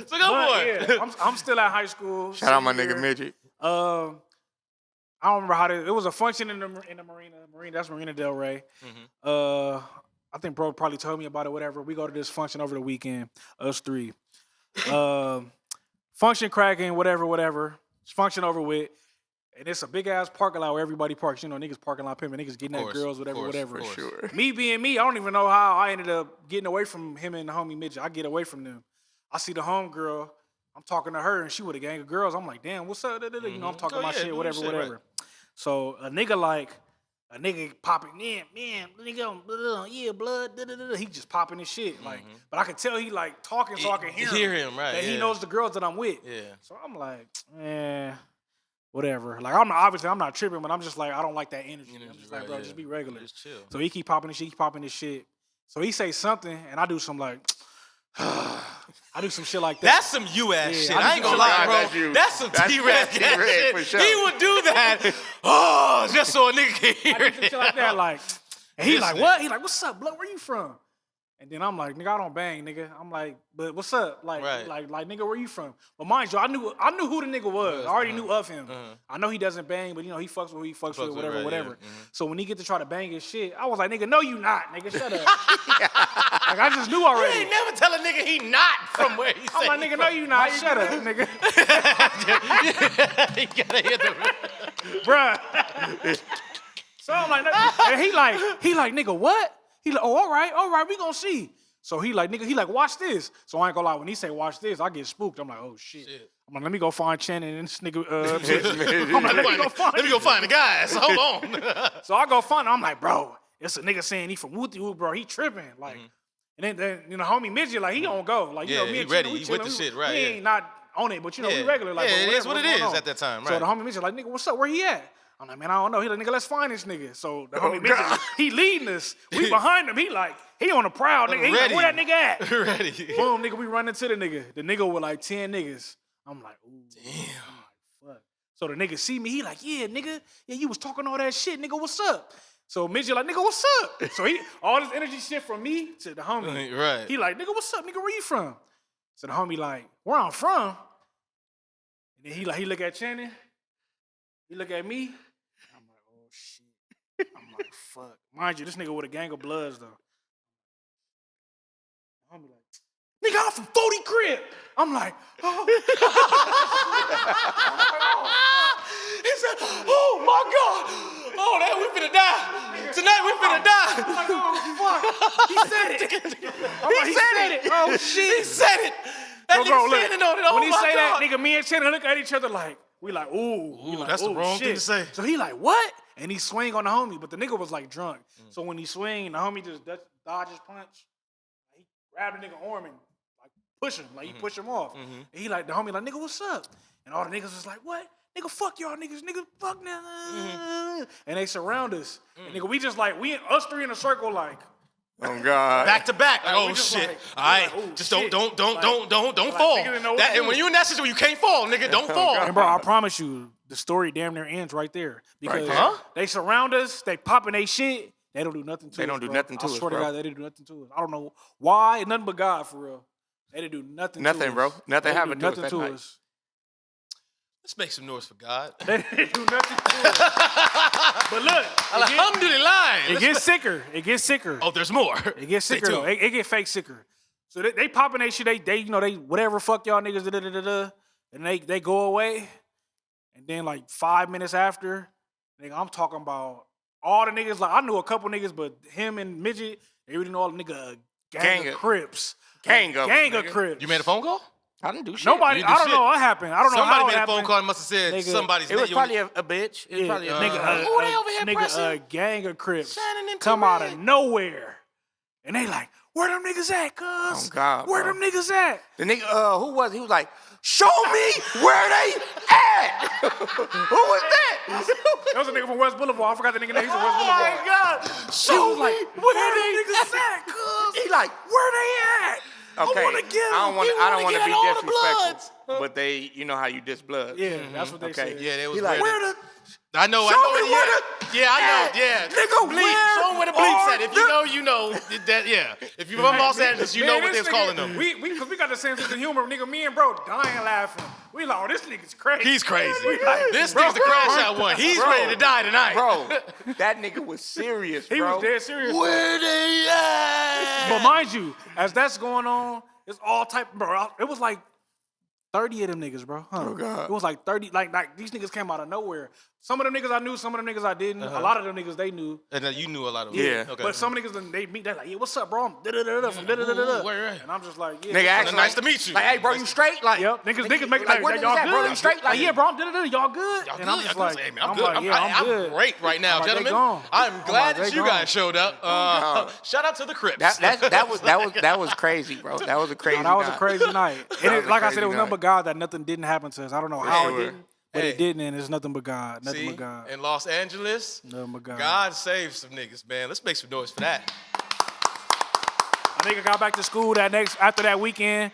So go for it. Yeah, I'm still at high school. Shout out my senior nigga year. midget. I don't remember how it was a function in the marina. That's Marina Del Rey. I think bro probably told me about it. Whatever. We go to this function over the weekend. Us three. Function cracking. Whatever. Function over with. And it's a big ass parking lot where everybody parks. You know, niggas parking lot pimping, niggas getting at course, girls, of whatever. course. Sure. Me being me, I don't even know how I ended up getting away from him and the homie midget. I get away from them. I see the home girl. I'm talking to her, and she with a gang of girls. I'm like, damn, what's up? You know, I'm talking Oh, my yeah, shit, do your whatever. shit, right. So a nigga popping, man, nigga, yeah, blood. He just popping his shit, like. But I can tell he like talking, so I can hear him. right? That yeah. he knows the girls that I'm with. Yeah. So I'm like, whatever. Like I'm not tripping, but I'm just like, I don't like that energy. I'm just like, right, bro, yeah. just be regular. Just chill. So he keep popping his shit. So he say something, and I do some like, I do some shit like that. That's some you ass Yeah, shit. I I ain't just- gonna lie, Nah, bro. that's you. That's some That's T.REG ass T.REG shit. for sure. He would do that. Oh, just so a nigga can I hear do some it. shit like that, like, and he This like, nigga. what? He like, what's up, blood? Where you from? And then I'm like, nigga, I don't bang, nigga. I'm like, but what's up? Like, Right. like, nigga, where you from? But mind you, I knew who the nigga was. I already knew of him. I know he doesn't bang, but you know, he fucks with who he fucks with, whatever, right, whatever. yeah. So when he get to try to bang his shit, I was like, nigga, no, you not, nigga, shut up. Like, I just knew already. You ain't never tell a nigga he not from where he I'm say like, he nigga, from. no, you not, shut up, nigga. You gotta hear the Bruh. So I'm like, and he like, nigga, what? He like, oh, all right, we gonna see. So he like, nigga, he like, watch this. So I ain't gonna lie, when he say watch this, I get spooked. I'm like, oh shit. I'm like, let me go find Channon and this nigga. I'm like, let me go find the guys. Hold on. So I go find him. I'm like, bro, it's a nigga saying he from Wooty Woo, bro. He tripping. Like, and then you know, homie Midget, like, he don't go. Like, you Yeah, know, me he and ready. Channon, we He with chillin', the shit, right, We yeah. ain't not on it, but you know, we Yeah. regular. Like, Yeah, bro, it is what what's it going is on? at that time, So right. the homie Midget like, nigga, what's up? Where he at? I'm like, man, I don't know. He like, nigga, let's find this nigga. So the homie Midget, he leading us. We behind him. He like, he on the prowl, nigga. He like, Ready. where that nigga at? Ready. Boom, nigga, we run into the nigga. The nigga with like 10 niggas. I'm like, ooh. Damn. I'm like, fuck. So the nigga see me, he like, yeah, nigga. Yeah, you was talking all that shit, nigga, what's up? So Midget like, nigga, what's up? So he, all this energy shit from me to the homie. Right. He like, nigga, what's up, nigga, where you from? So the homie like, where I'm from? And then he look at Channon. He look at me. I'm like, oh, shit. I'm like, fuck. Mind you, this nigga with a gang of bloods, though. I'm like, nigga, I'm from 40 Crib. I'm like, oh. He said, oh my God. Oh, that we finna die. Tonight we finna die. I'm like, oh, fuck. He said it. I'm like, he said it. Oh, shit. He said it. That Bro, nigga look, standing on it. Oh when he my say God. that, nigga, me and Channon look at each other like, we like, ooh. We like, that's the ooh, wrong shit. thing to say. So he like, what? And he swing on the homie, but the nigga was like drunk. So when he swing, the homie just dodges punch. He grabbed the nigga arm and like push him, like he push him off. And he like, the homie like, nigga, what's up? And all the niggas was like, what? Nigga, fuck y'all niggas, nigga, fuck now. And they surround us. And nigga, we just like, us three in a circle like, Oh God. Back to back. Like, Like, oh we just shit. like- All right. we like, oh, just shit. don't Like, fall. niggas didn't know what That, to and when do. you in that situation, you can't fall, nigga. Don't fall. and bro, I promise you, the story damn near ends right there. Because there. Huh? they surround us, they popping they shit, they don't do nothing to us. They don't do bro. nothing to I us, swear to bro. God, they didn't do nothing to us. I don't know why, nothing but God for real. They didn't do nothing to us. Nothing, bro. Nothing They happened didn't to do us nothing that to night. us. Let's make some noise for God. They didn't do nothing to us. But look, Alhamdulillah. it gets sicker. It gets sicker. Oh, there's more. It gets Stay sicker though. tuned. It get fake sicker. So they popping they shit. They you know they whatever fuck y'all niggas and they go away. And then like 5 minutes after, nigga, I'm talking about all the niggas. Like I knew a couple niggas, but him and Midget, they really know all the nigga gang of Crips. Gang of them, Gang of nigga. Crips. You made a phone call? I didn't do shit. Nobody. You did I don't shit. know what happened. I don't know Somebody how made it a happened. phone call and must have said Nigga, somebody's It was name. probably a bitch. It was probably a nigga, Who they over here nigga, pressing? a gang of Crips Shannon and come out T.REG. of nowhere, and they like, where them niggas at, cuz? Oh, God, where bro. them niggas at? The nigga, who was he? Was like, show me where they at. Who was that? That was a nigga from West Boulevard. I forgot the nigga name. He's from West Oh Boulevard. my God! He Show was me like, where they niggas at, cuz? He like, Where they at? okay. I wanna get I don't him. want. He I don't wanna want to get be all the disrespectful, bloods. but they, you know how you diss blood. Yeah, that's what they Okay. said. Yeah, they was He like, weird. where the? I know. Show me where Yeah, I know. at. Yeah. Nigga, Bleep. where Show them where the bleeps are at. If the- you know, you know. That, yeah. If you're from Los Angeles, you know what they was calling them. Cause we got the same sense of humor. Nigga, me and bro dying laughing. We like, oh, this nigga's crazy. He's crazy. We like, This bro, nigga's the crash out one. He's Bro. ready to die tonight. Bro, that nigga was serious, He bro. was dead serious. Where they at? But mind you, as that's going on, it's all type, bro. It was like 30 of them niggas, bro. Huh? Oh, God. It was like 30, like these niggas came out of nowhere. Some of them niggas I knew, some of them niggas I didn't. A lot of them niggas they knew. And you knew a lot of them. Yeah. Okay. But some niggas, they meet, they're like, yeah, what's up, bro? I'm da-da-da-da from da-da-da-da-da. Ooh, where at? And I'm just like, yeah. Nigga, actually, nice to meet you. Like, hey, bro, you straight? Like, Yep, niggas make like, where y'all niggas at, good? bro? You straight? Like, yeah, bro, I'm da-da-da-da, y'all good? Y'all And good? I'm just Y'all like, good? Hey, man, I'm I'm good. like, yeah, I'm good. great right now, I'm like, they gentlemen. gone. I'm I'm glad like, that they you gone. guys showed up. gone. Shout out to the Crips. that was crazy, bro. That was a crazy. That was a night. crazy night. And was it, a like I crazy said, it was night. nothing but God that nothing didn't happen to us. I don't know how Sure. it didn't, but Hey. it didn't, and it's nothing but God. Nothing See, but God. in Los Angeles, Nothing but God. God saved some niggas, man. Let's make some noise for that. A nigga got back to school after that weekend.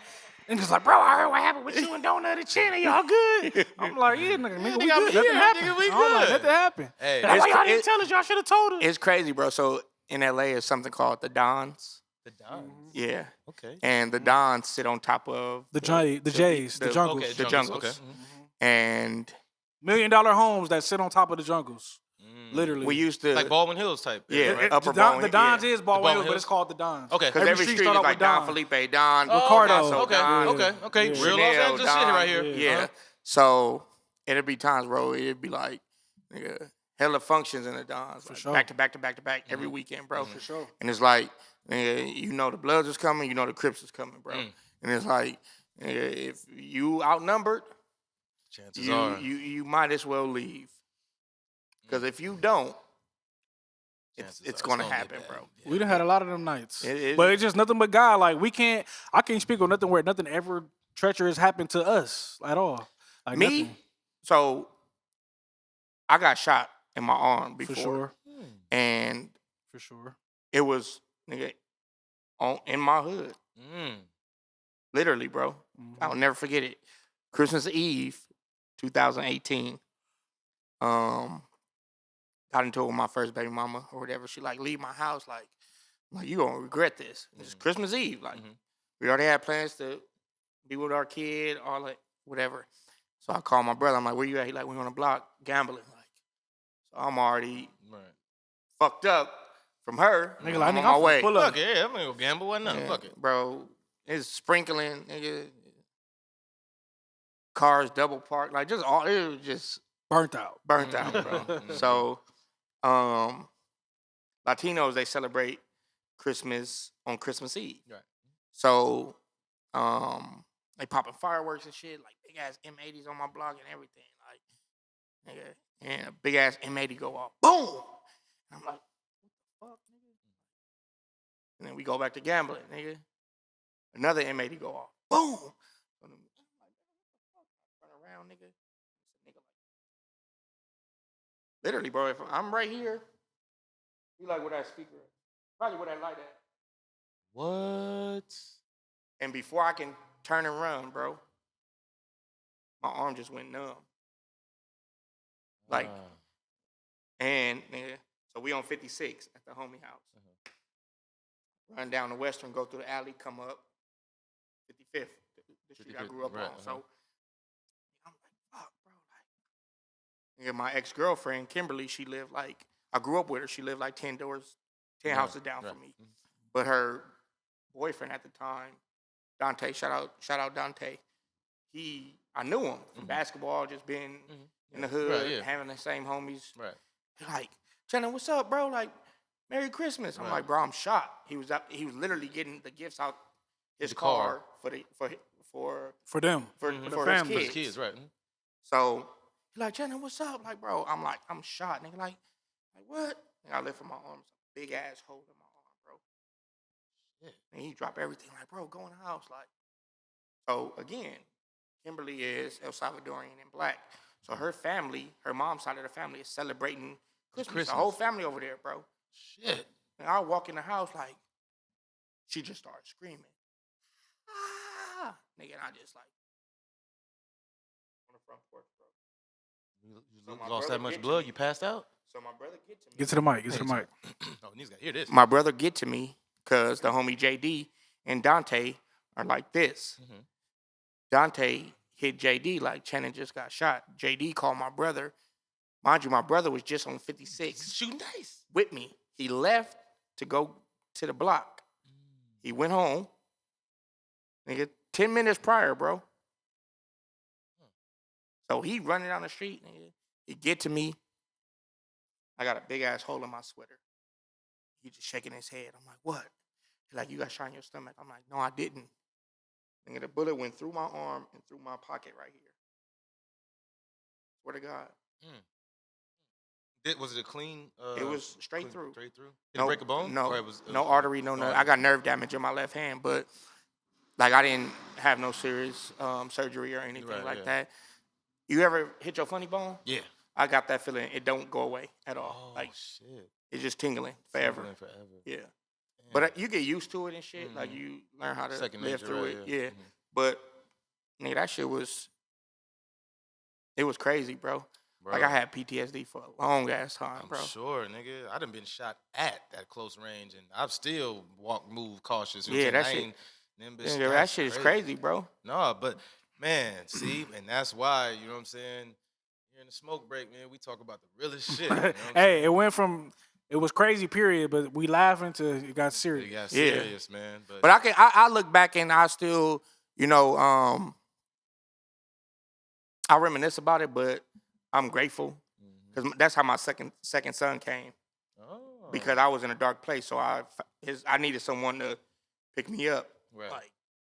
Niggas like, bro, I heard what happened with you and Donut and Channon. Y'all good? I'm like, yeah, nigga, we nigga, good. I'm Nothing here, happened. nigga, we I'm like, good. nothing happened. Hey, Like, why it's- y'all didn't it- tell us? Y'all should have told us. It's crazy, bro. So in LA, is something called the Dons. The The Dons. Yeah. Okay. And the Dons sit on top of The Jays, the jungles. Okay. the Jungles. jungles. Okay. And $1 million homes that sit on top of the jungles. Literally. we used to Like Baldwin Hills type. Yeah, area, right? Upper the Dons Baldwin, is The Baldwin Baldwin Hills, but Hills? it's called the Dons. Okay. because every street start is out like with Don Felipe, Don Ricardo. Picasso, Okay. Don, Okay. Yeah. Real Los Chanel, Angeles shit Don, right here. Yeah. Uh-huh. So it'd be times, bro. It'd be like nigga, hella functions in the Dons, like, sure. back to back to back to back every weekend, bro. For sure. And it's like, nigga, you know the Bloods is coming, you know the Crips is coming, bro. And it's like, nigga, if you outnumbered, Chances are. you might as well leave. Because if you don't, it's going to get happen, bad. bro. We done had a lot of them nights. It- But it's just nothing but God. Like, I can't speak on nothing where nothing ever treacherous happened to us at all. Like, Me, nothing. so I got shot in my arm before. For sure. And For sure. it was, nigga, in my hood. Literally, bro. I'll never forget it. Christmas Eve, 2018. Got into it with my first baby mama or whatever. She like, leave my house. Like you gonna regret this. It's Christmas Eve. Like we already had plans to be with our kid, all that, whatever. So I called my brother. I'm like, where you at? He like, we on the block gambling. Like, so I'm already fucked up from her. Nigga, I'm like, on nigga, my I'm way. full up. Fuck it, yeah, I'm gonna go gamble. Why not? Yeah, Fuck it. bro. It's sprinkling, nigga. Cars double parked, like just all. It was just Burnt out. burnt out, bro. So, Latinos, they celebrate Christmas on Christmas Eve. Right. So, they popping fireworks and shit, like big ass M80s on my block and everything, like, nigga, and a big ass M80 go off, boom. And I'm like, what the fuck, nigga? And then we go back to gambling, nigga. Another M80 go off, boom. So I'm like, what the fuck? I turn around, nigga. Literally, bro, if I'm right here, you like where that speaker is. Probably where that light at. What? And before I can turn and run, bro, my arm just went numb. Like, and nigga, so we on 56 at the homie house. Run down the Western, go through the alley, come up 55th, the street I grew up on. So I'm like, fuck, bro. Like, nigga, my ex-girlfriend, Kimberly, she lived like, I grew up with her. She lived like 10 houses down from me. But her boyfriend at the time, Dante, shout out Dante. I knew him from basketball, just being in the hood, having the same homies. Right. Like, Channon, what's up, bro? Like, Merry Christmas. I'm like, bro, I'm shot. He was literally getting the gifts out his car for them. for the his family. kids. His kids, right? So he's like, Channon, what's up? Like, bro, I'm shot, nigga. Like what? And I lift my arms, big ass hole in my arm, bro. And he dropped everything. Like, bro, go in the house. Like, so again, Kimberly is El Salvadorian and black. So her family, her mom's side of the family is celebrating Christmas. The whole family over there, bro. Shit. And I walk in the house like, she just started screaming. Ah! Nigga, and I just like, on the front porch, bro. You lost that much blood? You passed out? So my brother get to me. Get to the mic. Get to the mic. Oh, he's got to hear this. My brother get to me because the homie JD and Dante are like this. Dante hit JD like Channon just got shot. JD called my brother. Mind you, my brother was just on 56. Shooting dice. With me. He left to go to the block. He went home. Nigga, 10 minutes prior, bro. So he running down the street, nigga. He get to me. I got a big ass hole in my sweater. He just shaking his head. I'm like, what? He's like, you got shot in your stomach. I'm like, no, I didn't. Nigga, the bullet went through my arm and through my pocket right here. Swear to God. Was it a clean? It was straight through. Straight through? Did it break a bone? No, Or it was no artery, no nothing. I got nerve damage in my left hand, but like I didn't have no serious surgery or anything like that. You ever hit your funny bone? Yeah. I got that feeling. It don't go away at all. Oh, like shit. it's just tingling forever. Tingling forever. Yeah. But you get used to it and shit. Like you learn how to Second live nature, through right, it. yeah. Yeah. But nigga, that shit was. It was crazy, bro. Bro. Like I had PTSD for a long ass time, I'm bro. sure, nigga. I done been shot at that close range, and I've still move cautious. You know Yeah, what I'm that saying? shit. That That shit is crazy, bro. No, but man, see, and that's why, you know what I'm saying? Here in the smoke break, man, we talk about the realest shit. You know what I'm Hey, it went from it was crazy period, but we laughing to it got serious. It got Yeah. serious, man. But I look back and I still, you know, I reminisce about it, but I'm grateful because that's how my second son came. Oh. Because I was in a dark place, so I needed someone to pick me up, Right. like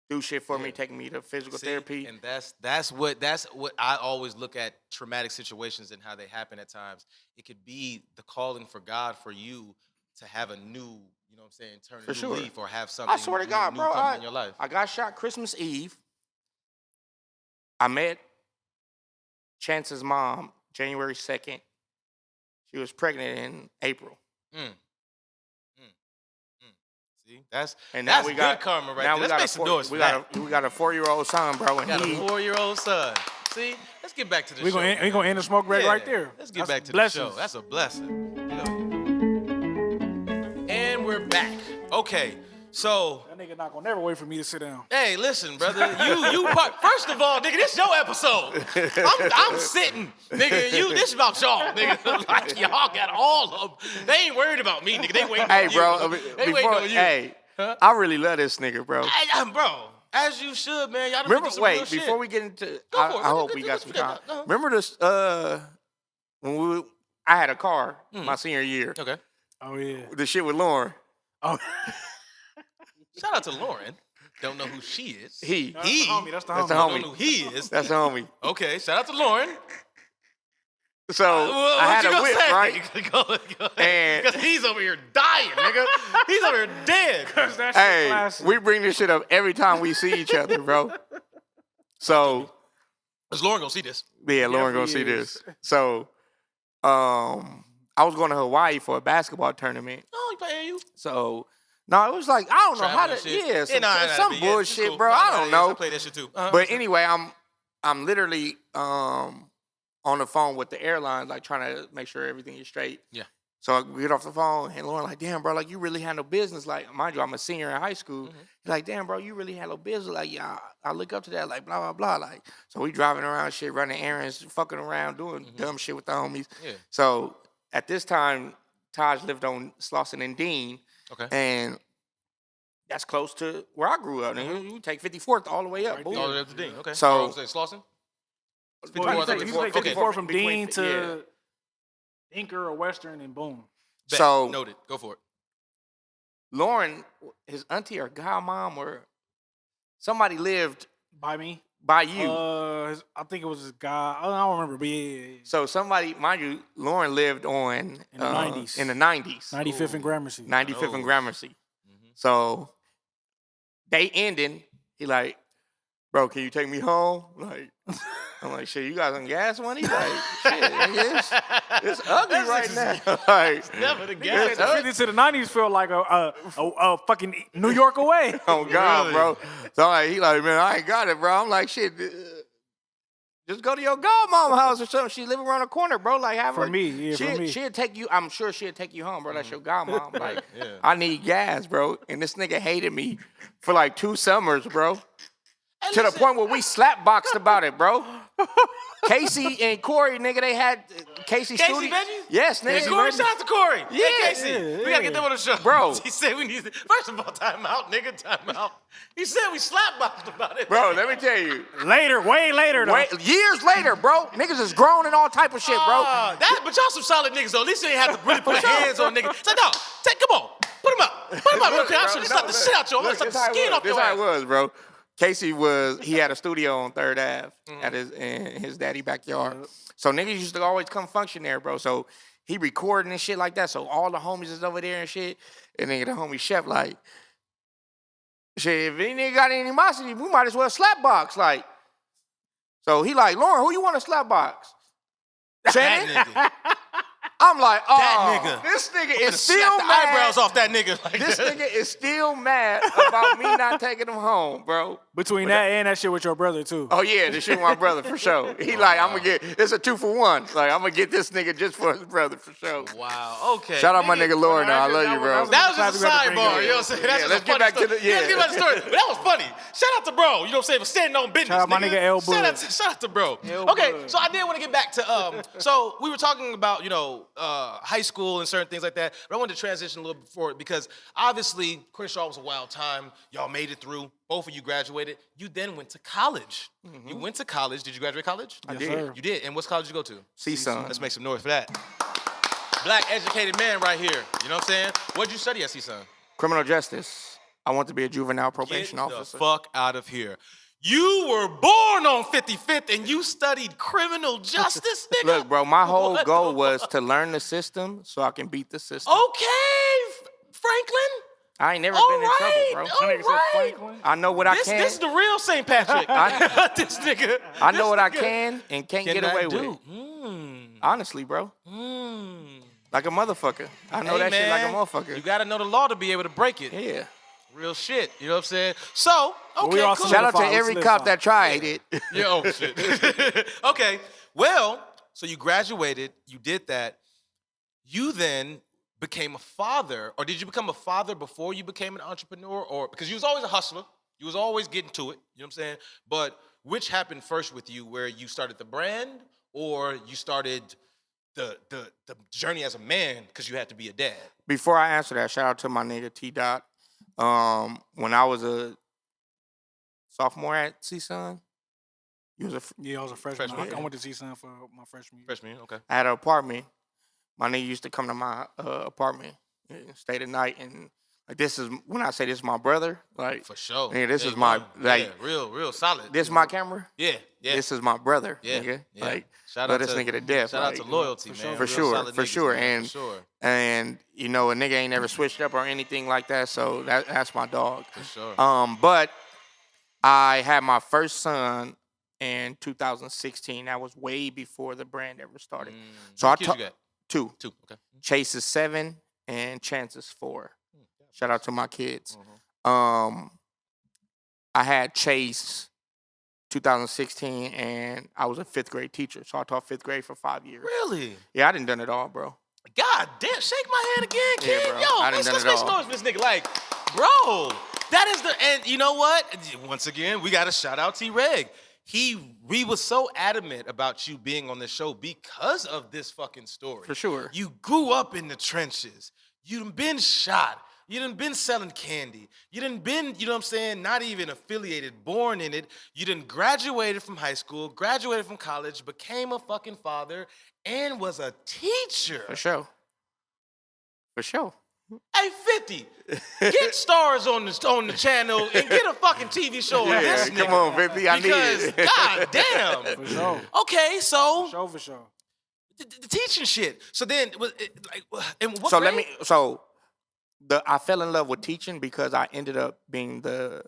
do shit for me, Yeah. taking me to physical See, therapy. and that's what I always look at traumatic situations and how they happen at times. It could be the calling for God for you to have a new, you know what I'm saying, turn For a new sure. leaf or have something I swear to God, new bro, come in your life. I got shot Christmas Eve. I met Chance's mom January 2nd. She was pregnant in April. See, that's We good got karma right now there. we Let's got make some doors for that. we got a 4-year-old son, bro, and Got a he 4-year-old son. See, let's get back to the We show. gonna we gonna end the smoke break Yeah, right there. Let's get That's back to blessings. the show. That's a blessing. You know. And we're back. Okay, so That nigga not gonna never wait for me to sit down. hey, listen, brother. First of all, nigga, this your episode. I'm sitting, nigga. This about y'all, nigga. Like y'all got all of them. They ain't worried about me, nigga. They waiting Hey, on bro, you. They waiting on you. hey, I really love this nigga, bro. Hey, bro, as you should, man. Y'all done Remember, been through some real wait, shit. before we get into, Go for it. I Go hope get we to got what some you got. time. Uh-huh. Remember this, when I had a car my senior year. Okay. Oh yeah. The shit with Lauren. Oh. Shout out to Lauren. Don't know who she is. He. That's the homie. That's the That's homie. the Don't homie. know who he is. That's the homie. Okay, shout out to Lauren. So Well, I what had you a gonna whip, say? right? Go ahead. And- Because he's over here dying, nigga. He's over here dead. That shit Hey, classic. we bring this shit up every time we see each other, bro. So Is Lauren gonna see this? yeah, Lauren gonna see Definitely is. this. So I was going to Hawaii for a basketball tournament. Oh, he paying you? So no, it was like I don't know how Traveling to. shit? Yeah, some it's bullshit, cool. bro. Nah, I nah, don't yes, know. I play that shit too. But anyway, I'm literally on the phone with the airline, like trying to make sure everything is straight. Yeah. So I get off the phone, and Lauren like, damn, bro, like you really handle business. Like, mind you, I'm a senior in high school. He's like, damn, bro, you really handle business. Like, yeah, I look up to that. Like, blah blah blah. Like, so we driving around, shit, running errands, fucking around, doing dumb shit with the homies. Yeah. So at this time, Taj lived on Slauson and Dean. Okay. And that's close to where I grew up. Nigga. You take 54th all the way up. Right boom. All the way up to Dean. Okay. So- say Slauson? Well, you 54, take 54, 54 from between- Dean to Inker or Western, and boom. Bet. So- Noted. Go for it. Lauren, his auntie or godmom or somebody lived By me. by you. I think it was this guy. I don't remember, but yeah. So somebody, mind you, Lauren lived on In the 90s. In the 90s. 95th and Gramercy. 95th Oh. and Gramercy. So they ending. He like, bro, can you take me home? Like, I'm like, shit, you got some gas money? Like, shit, nigga, it's ugly right now. Like, Never the Yeah, gas. the 50s to the 90s felt like a fucking New York away. oh God, Really? bro. So like, he like, man, I ain't got it, bro. I'm like, shit. Just go to your godmom house or something. She live around the corner, bro. Like, have For her. me, yeah, for me. She'll take you. I'm sure she'll take you home, bro. That's your godmom. Like, Yeah. I need gas, bro. And this nigga hated me for like 2 summers, bro. To the point where we slap boxed about it, bro. Casey and Corey, nigga, they had Casey Casey Studio. Veggie? Yes, nigga. Hey, Corey, shout out to Corey. Yeah. Hey, Casey. Yeah, We gotta get them on the show. Bro. He said we need to. First of all, time out, nigga, time out. He said we slapboxed about it. Bro, let me tell you. Later, way later, though. Wait, years later, bro. Niggas is grown and all type of shit, bro. But y'all some solid niggas, though. At least you ain't have to really put hands on niggas. Say, no, come on. Put him up. Put him up. Okay, I should have slapped the shit out you. I'm gonna slap the skin off your This how it ass. was, bro. Casey he had a studio on 3rd Ave at in his daddy backyard. So niggas used to always come function there, bro. So he recording and shit like that. So all the homies is over there and shit. And nigga, the homie chef like, shit, if any nigga got any animosity, we might as well slap box. Like, so he like, Lauren, who you want to slap box? Shannon? That nigga. I'm like, oh, That nigga. this nigga I'm is gonna still slap the mad. eyebrows off that nigga. Like This that. nigga is still mad about me not taking him home, bro. Between that and that shit with your brother too. Oh yeah, the shit with my brother for sure. He like, I'm gonna get, it's a 2-for-1. Like, I'm gonna get this nigga just for his brother for sure. Wow. Okay. Shout out my nigga Lauren, I love you, bro. That was just a sidebar. You know what I'm saying? That's just let's a get funny back to story. the- Yeah, let's get back to the story. But that was funny. Shout out to bro. You know what I'm saying? For standing on business. Shout out my nigga L. Bud. Shout out to bro. L. Okay, Bud. so I did want to get back to so we were talking about high school and certain things like that. But I wanted to transition a little bit forward because obviously Crenshaw was a wild time. Y'all made it through. Both of you graduated. You then went to college. You went to college. Did you graduate college? I Yes, did. sir. You did. And what college did you go to? CSUN. Let's make some noise for that. Black educated man right here. You know what I'm saying? What'd you study at CSUN? Criminal justice. I want to be a juvenile probation Get officer. the fuck out of here. You were born on 55th and you studied criminal justice, nigga? Look, bro, my whole What goal the was fuck? to learn the system so I can beat the system. Okay, Franklin. I ain't never All been in right, trouble, all bro. That nigga said right. Franklin. I know what I This can. is the real St. Patrick. This nigga. I know this what I nigga can and can't get cannot away do. with. Honestly, bro. Mm. Like a motherfucker. I know Hey, that shit like a man, motherfucker. You gotta know the law to be able to break it. Yeah. Real shit. You know what I'm saying? So, okay, we all cool. Shout out to Solidified, every solidified. cop that tried it. Yeah, oh shit. Okay, well, so you graduated, you did that. You then became a father, or did you become a father before you became an entrepreneur? Or because you was always a hustler, you was always getting to it, you know what I'm saying? But which happened first with you, where you started the brand or you started the journey as a man because you had to be a dad? Before I answer that, shout out to my nigga T. Dot. When I was a sophomore at CSUN, he was Yeah, I was a freshman. Freshman, I yeah. went to CSUN for my freshman year. Freshman, okay. I had an apartment. My nigga used to come to my apartment and stay the night. And like, this is, when I say this is my brother, like, For sure. Yeah, this Day is my, one. like, yeah, real solid. this is my camera. Yeah, yeah. This is my brother, Yeah, nigga. yeah. Like, Shout love out this to- nigga to death. Shout out to like, loyalty, for man. sure. For Real sure, solid for niggas, sure. man, And for sure. and you know, a nigga ain't never switched up or anything like that, so that's my dog. For sure. But I had my first son in 2016. That was way before the brand ever started. So How I many kids you taught got? 2. 2. Okay. Chase is 7 and Chance is 4. Shout out to my kids. Mhm. I had Chase 2016 and I was a 5th grade teacher. So I taught 5th grade for 5 years. Really? Yeah, I done done it all, bro. God damn! Shake my hand again, Yeah, kid. bro. Yo, I done let's done it make some all. noise for this nigga. Like, bro, that is the. And you know what? Once again, we got to shout out T.REG. We was so adamant about you being on the show because of this fucking story. For sure. You grew up in the trenches. You done been shot. You done been selling candy. You done been, you know what I'm saying, not even affiliated, born in it. You done graduated from high school, graduated from college, became a fucking father, and was a teacher. For sure. For sure. Hey, 50, get stars on the channel and get a fucking TV show on this nigga. Come on, 50. I need Because, it. god damn. For sure. Okay, so For sure. the teaching shit. So then, was it, like, and what So grade? I fell in love with teaching because I ended up being the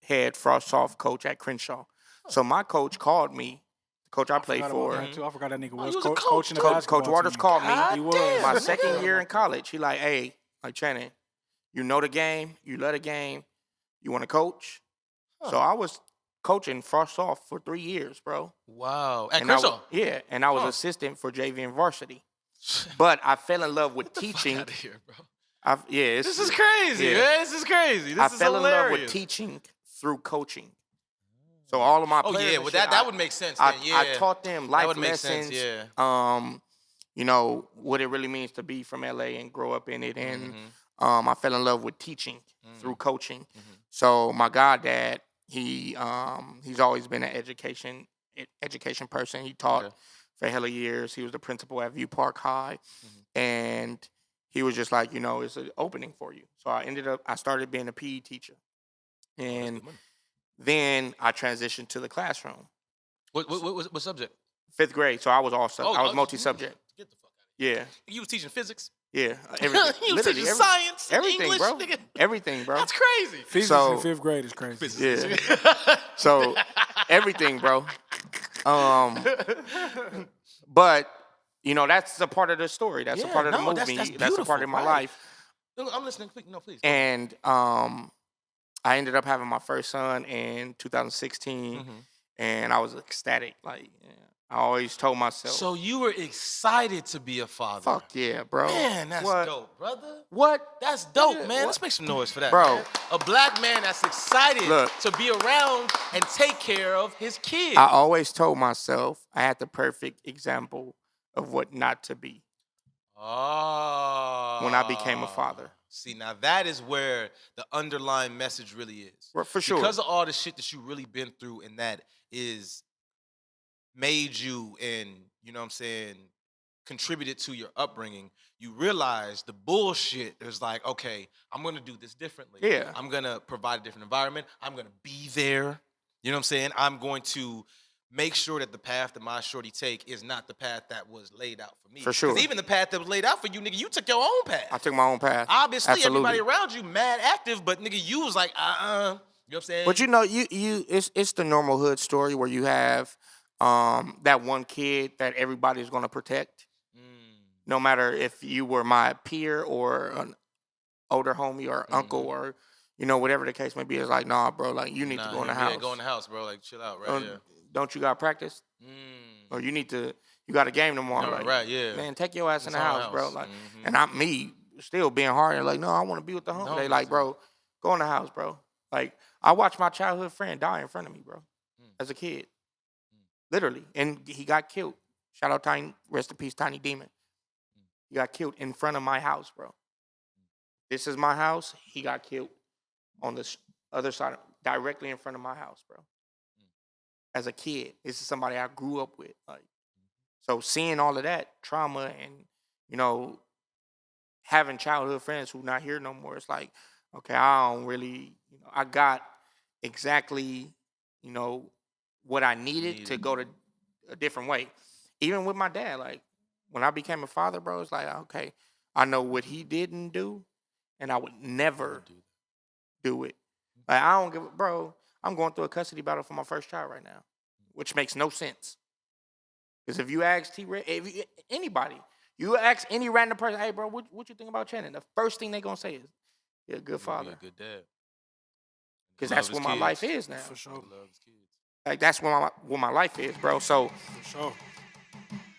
head frost soft coach at Crenshaw. So my coach called me, the coach I played Forgot about for. that, too. I forgot that nigga he was was a coach. coaching the Coach basketball Waters team. called me God He was. damn, my nigga. second year in college. He like, hey, like Channon, you know the game, you love the game, you want to coach? So I was coaching frost soft for 3 years, bro. Wow. At And I Crenshaw. wa- yeah, and I was Huh. assistant for JV and varsity. But I fell in love with Get the fuck teaching. outta here, bro. It's, This is crazy, yeah. man. This is crazy. This I is fell in love hilarious. with teaching through coaching. So all of my Oh players yeah, and well shit, that would make sense. Then. I Yeah, taught them that life would make lessons. sense. Yeah. You know what it really means to be from LA and grow up in it, and Mm-hmm. I fell in love with teaching through coaching. So my goddad, he's always been an education person. He taught Okay. for hella years. He was the principal at View Park High, and he was just like, you know, it's an opening for you. So I started being a PE teacher, and good money. then I transitioned to the classroom. What subject? 5th grade, so I was I was oh, multi-subject. Get the fuck out of here. Yeah, You was teaching physics. yeah, everything. You was Literally teaching science, and everything, English, bro. nigga. Everything, bro. That's crazy. Physics So- in 5th grade is crazy. Yeah. So everything, bro. But you know, that's a part of the story. That's a Yeah, part of the no, movie. that's That's a part beautiful, of my right. life. I'm listening. Quick, no, please. And I ended up having my first son in 2016, Mhm. and I was ecstatic. Like, I always told myself, So you were excited to be a father. fuck yeah, bro. Man, that's What? dope, brother. What? That's dope, Nigga, man. what? Let's make some noise for that, Bro. man. A black man that's excited Look. to be around and take care of his kid. I always told myself I had the perfect example of what not to be Oh. when I became a father. See, now that is where the underlying message really is. For sure. Because of all the shit that you really been through and that is made you and, you know what I'm saying, contributed to your upbringing, you realize the bullshit is like, okay, I'm going to do this differently. Yeah. I'm going to provide a different environment. I'm going to be there. You know what I'm saying? I'm going to make sure that the path that my shorty take is not the path that was laid out for me. For sure. Because even the path that was laid out for you, nigga, you took your own path. I took my own path. Obviously, Absolutely. everybody around you mad active, but nigga, you was like, You know what I'm saying? But you know, it's the normal hood story where you have that one kid that everybody's gonna protect, no matter if you were my peer or an older homie or uncle or you know whatever the case may be. It's like, nah, bro, like you need to go in the house. Yeah, go in the house, bro. Like, chill out, right? Yeah. Don't you got practice? Or you got a game tomorrow. No, like, right, yeah. Man, take your ass in the It's our house, bro. house. Like, and I'm me still being hard and like, no, I want to be with the homie. No, They like, bro, go in the house, bro. Like, I watched my childhood friend die in front of me, bro, as a kid. Literally. And he got killed. Shout out Tiny, rest in peace, Tiny Demon. He got killed in front of my house, bro. This is my house. He got killed on the other side, directly in front of my house, bro. As a kid, this is somebody I grew up with. Like, so seeing all of that trauma and, you know, having childhood friends who not here no more, it's like, okay, I don't really, you know, I got exactly, you know, what I needed to go to a different way. Even with my dad, like, when I became a father, bro, it's like, okay, I know what he didn't do, and I would never do it. Like, I don't give a, bro, I'm going through a custody battle for my first child right now, which makes no sense. Because if you ask T.REG, anybody, you ask any random person, hey, bro, what you think about Channon? The first thing they're going to say is, you're a good father. Good dad. Because that's what my life is now. For sure. Like, that's what my life is, bro. So, For sure.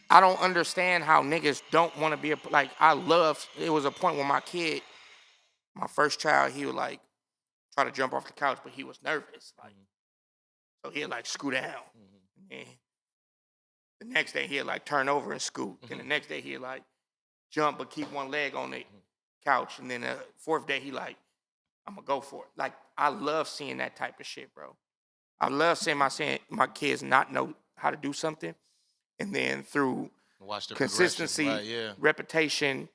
I don't understand how niggas don't want to be it was a point where my kid, my first child, he would like try to jump off the couch, but he was nervous. Like, so he'd like scoot down. And the next day he'd like turn over and scoot. And the next day he'd like jump but keep one leg on the couch. And then the fourth day he like, I'm gonna go for it. Like, I love seeing that type of shit, bro. I love seeing my kids not know how to do something. And then through consistency, right, reputation,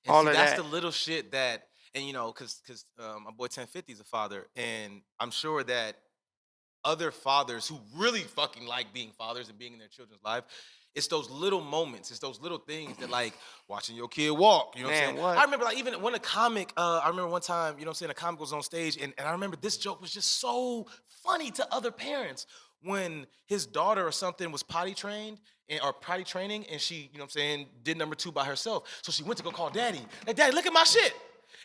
and all see, of that's that. the little shit that, and you know, because my boy 1050 is a father, and I'm sure that other fathers who really fucking like being fathers and being in their children's life, it's those little moments, it's those little things that like watching your kid walk, you know what I'm saying? What? I remember like even when a comic, I remember one time, you know what I'm saying, a comic was on stage, and I remember this joke was just so funny to other parents when his daughter or something was potty trained or potty training, and she, you know what I'm saying, did number 2 by herself. So she went to go call daddy. Like, daddy, look at my shit.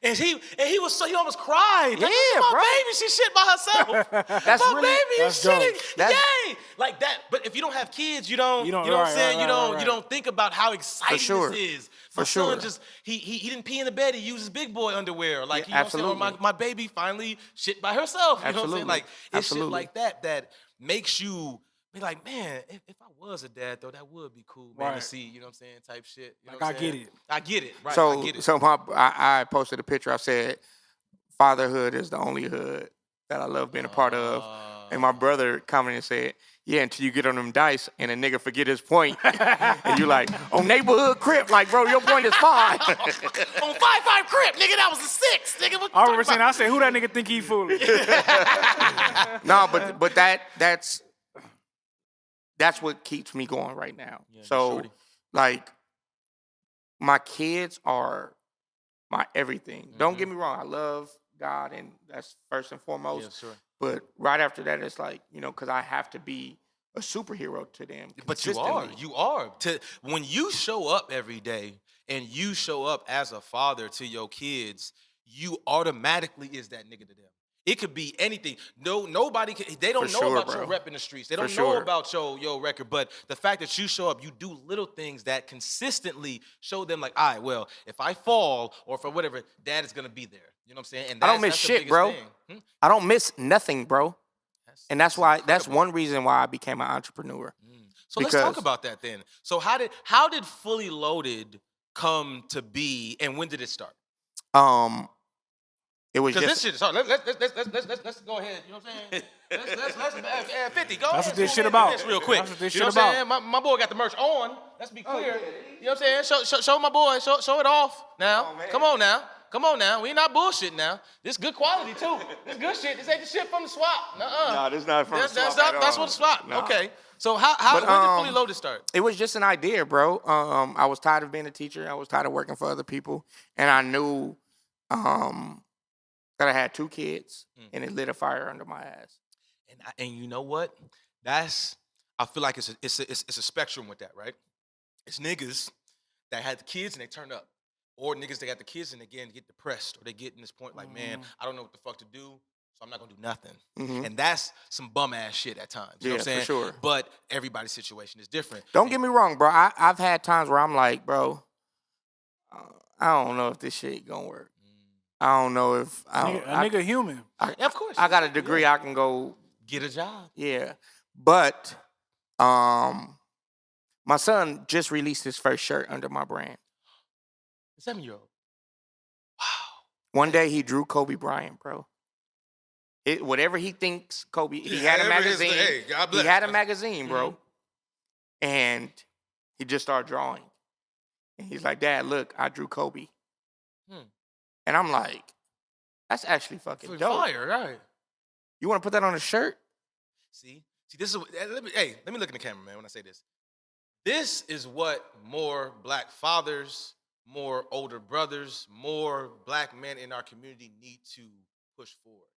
And he almost cried. Like, Yeah, my bro. baby, she shit by herself. That's my really- baby is that's dope. shitting. Yay! Like that. But if you don't have kids, you know what I'm right, saying? right, You don't think about how exciting sure. this is. For My son sure. just he didn't pee in the bed, he used his big boy underwear. Like, Yeah, you know what I'm saying? Or absolutely. my baby finally shit by herself. You know what I'm saying? Absolutely. Like, it's shit Absolutely. like that makes you be like, man, if I was a dad, though, that would be cool, man, to Right. see, you know what I'm saying, type shit. You know Like, what I'm I saying? get it. I get it, right, So, I get it. I posted a picture. I said, fatherhood is the only hood that I love being a part of. And my brother commented and said, yeah, until you get on them dice and a nigga forget his point. And you like, on neighborhood crip, like, bro, your point is fine. On 5-5 crib, nigga, that was a 6, nigga. What you I remember talking saying, about? I said, who that nigga think he fooling? No, but that's what keeps me going right now. Yeah, So, shorty. like, my kids are my everything. Don't get me wrong. I love God, and that's first and foremost. Yeah, sure. But right after that, it's like, you know, because I have to be a superhero to them. But you are. consistently. You are. When you show up every day and you show up as a father to your kids, you automatically is that nigga to them. It could be anything. Nobody. They don't For know sure, about your bro. rep in the streets. They For don't know sure. about your record. But the fact that you show up, you do little things that consistently show them like, all right, well, if I fall or for whatever, Dad is gonna be there. You know what I'm saying? And I don't miss that's the shit, biggest bro. thing. I don't miss nothing, bro. And that's why. That's incredible. one reason why I became an entrepreneur. So let's talk Because- about that then. So how did Fully Loaded come to be, and when did it start? It was Because just this shit is hard. Let's go ahead. You know what I'm saying? Let's 50. Go That's ahead. what this zoom shit into about. this real quick. That's what this You know shit what I'm saying? My boy got the merch on. Let's be clear. You know what I'm saying? Show my boy. Show it off now. Come on now. We ain't not bullshitting now. This good quality too. This good shit. This ain't the shit from the swap. Nuh-uh. Nah, this not from the swap at That's all. what the swap. Nah. Okay. So when did Fully Loaded start? It was just an idea, bro. I was tired of being a teacher. I was tired of working for other people, and I knew that I had 2 kids, and it lit a fire under my ass. And you know what? I feel like it's a spectrum with that, right? It's niggas that had the kids and they turn up, or niggas that got the kids and again get depressed, or they get in this point like, man, I don't know what the fuck to do, so I'm not gonna do nothing. And that's some bum ass shit at times. You know what I'm saying? for sure. But everybody's situation is different. Don't get me wrong, bro. I've had times where I'm like, bro, I don't know if this shit gonna work. I don't know if A nigga human. Yeah, of course. I got a degree. I can go. Get a job. Yeah, but my son just released his first shirt under my brand. 7-year-old. One day he drew Kobe Bryant, bro. Whatever he thinks Kobe, he had a magazine. Hey, God bless. He had a magazine, bro. And he just started drawing. And he's like, Dad, look, I drew Kobe. And I'm like, that's actually fucking dope. Fire, right? You want to put that on a shirt? See, this is let me look in the camera, man. When I say this, this is what more black fathers, more older brothers, more black men in our community need to push forward.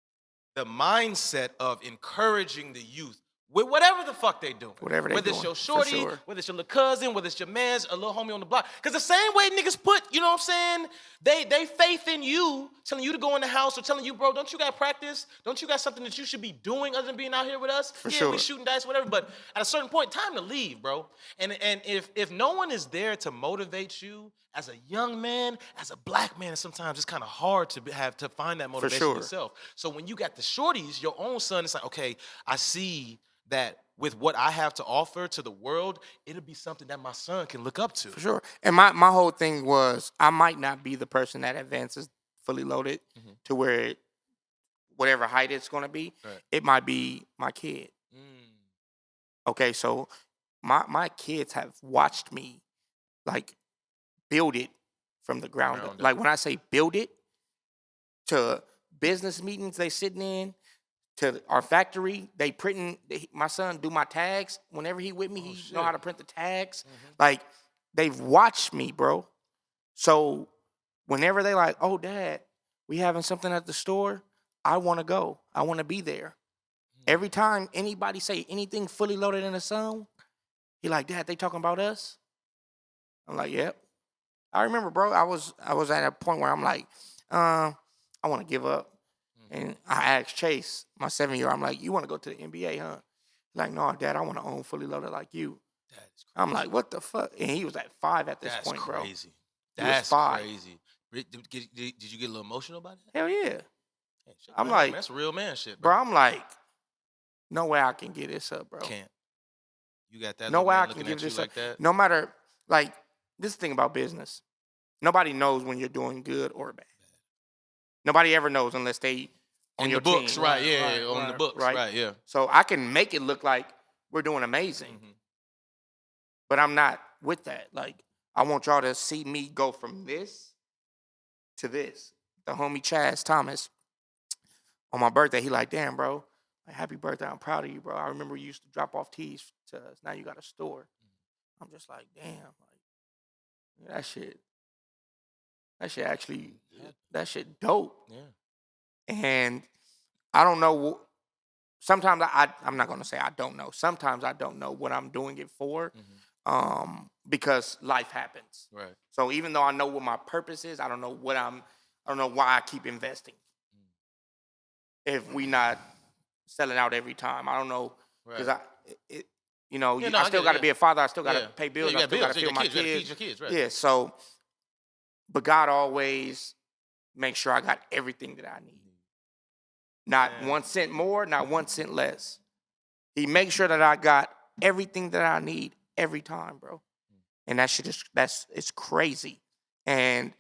The mindset of encouraging the youth with whatever the fuck they doing. Whatever they Whether doing, it's your for shorty, sure. whether it's your little cousin, whether it's your man's, a little homie on the block. Because the same way niggas put, you know what I'm saying, they faith in you, telling you to go in the house or telling you, bro, don't you got practice? Don't you got something that you should be doing other than being out here with us? For yeah, sure. we shooting dice, whatever. But at a certain point, time to leave, bro. And if no one is there to motivate you as a young man, as a black man, sometimes it's kind of hard to find that motivation sure. yourself. So when you got the shorties, your own son, it's like, okay, I see that with what I have to offer to the world, it'll be something that my son can look up to. For sure. And my whole thing was I might not be the person that advances Fully Loaded to where whatever height it's going to be. Right. It might be my kid. Okay, so my kids have watched me like build it from the ground up. Like when I say build it, to business meetings they sitting in, to our factory, they printing. My son do my tags. Whenever he with me, he know how to print the tags. Like they've watched me, bro. So whenever they like, oh, Dad, we having something at the store, I want to go. I want to be there. Every time anybody say anything Fully Loaded in a song, he like, Dad, they talking about us? I'm like, yep. I remember, bro, I was at a point where I'm like, I want to give up. And I asked Chase, my 7-year-old, I'm like, you want to go to the NBA, huh? He's like, no, Dad, I want to own Fully Loaded like you. That is crazy. I'm like, what the fuck? And he was at 5 at this That's point, bro. crazy. He was That's 5. crazy. Did you get a little emotional about it? Hell yeah. Hey, shit, I'm man, like- that's real man shit, Bro, bro. I'm like, no way I can get this up, bro. Can't. You got that? No little way man I can looking give at you this like up. that? No matter, like, this is the thing about business. Nobody knows when you're doing good or bad. Nobody ever knows unless they on In your the books, team. right? Yeah, right, on the right, books, right. right? Yeah. So I can make it look like we're doing amazing, but I'm not with that. Like, I want y'all to see me go from this to this. The homie Chaz Thomas, on my birthday, he like, damn, bro, like, happy birthday. I'm proud of you, bro. I remember you used to drop off teas to us. Now you got a store. I'm just like, damn, like, that shit actually, that shit dope. Yeah. And I don't know sometimes I'm not gonna say I don't know. Sometimes I don't know what I'm doing it for, because life happens. Right. So even though I know what my purpose is, I don't know why I keep investing. If we not selling out every time, I don't know because Right. I still got to be a father. I still got to Yeah. pay bills. Yeah, I you still got got to bills. feed my You gotta feed kids. your kids, right. Yeah. So, but God always makes sure I got everything that I need. Not Man. 1 cent more, not 1 cent less. He makes sure that I got everything that I need every time, bro. And that shit it's crazy. And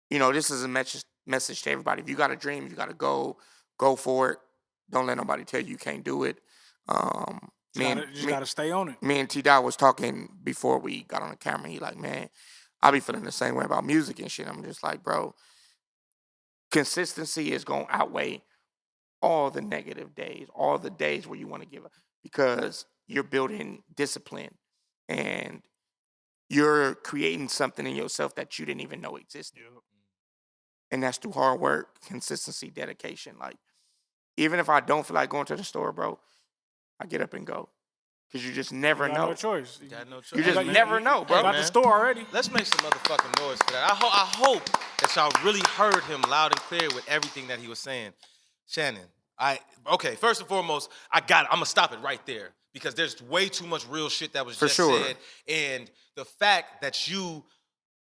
this is a message to everybody. If you got a dream, you got to go for it. Don't let nobody tell you can't do it. You just gotta stay on it. Me and T-Dot was talking before we got on the camera. He like, man, I be feeling the same way about music and shit. I'm just like, bro, consistency is going to outweigh all the negative days, all the days where you want to give up, because you're building discipline and you're creating something in yourself that you didn't even know existed. And that's through hard work, consistency, dedication. Like, even if I don't feel like going to the store, bro, I get up and go. Because you just never You know. got no choice. You got no choice. You just Hey, man, never know, bro. You got man. the store already. Let's make some motherfucking noise for that. I hope that y'all really heard him loud and clear with everything that he was saying. Shannon, okay, first and foremost, I'm gonna stop it right there because there's way too much real shit that was For just sure. said. And the fact that you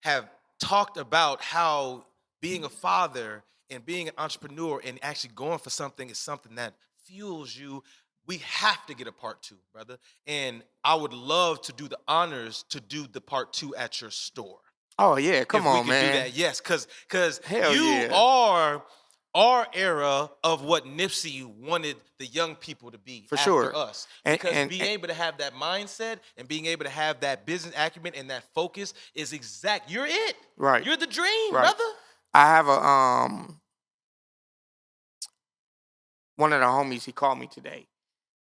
have talked about how being a father and being an entrepreneur and actually going for something is something that fuels you. We have to get a part 2, brother. And I would love to do the honors to do the part 2 at your store. Oh, yeah. Come If on, we could man. do that, yes, because Hell you yeah. are our era of what Nipsey wanted the young people to be For after sure. us. And- Because and- being able to have that mindset and being able to have that business acumen and that focus is exact. You're it. Right. You're the dream, Right. brother. I have one of the homies, he called me today.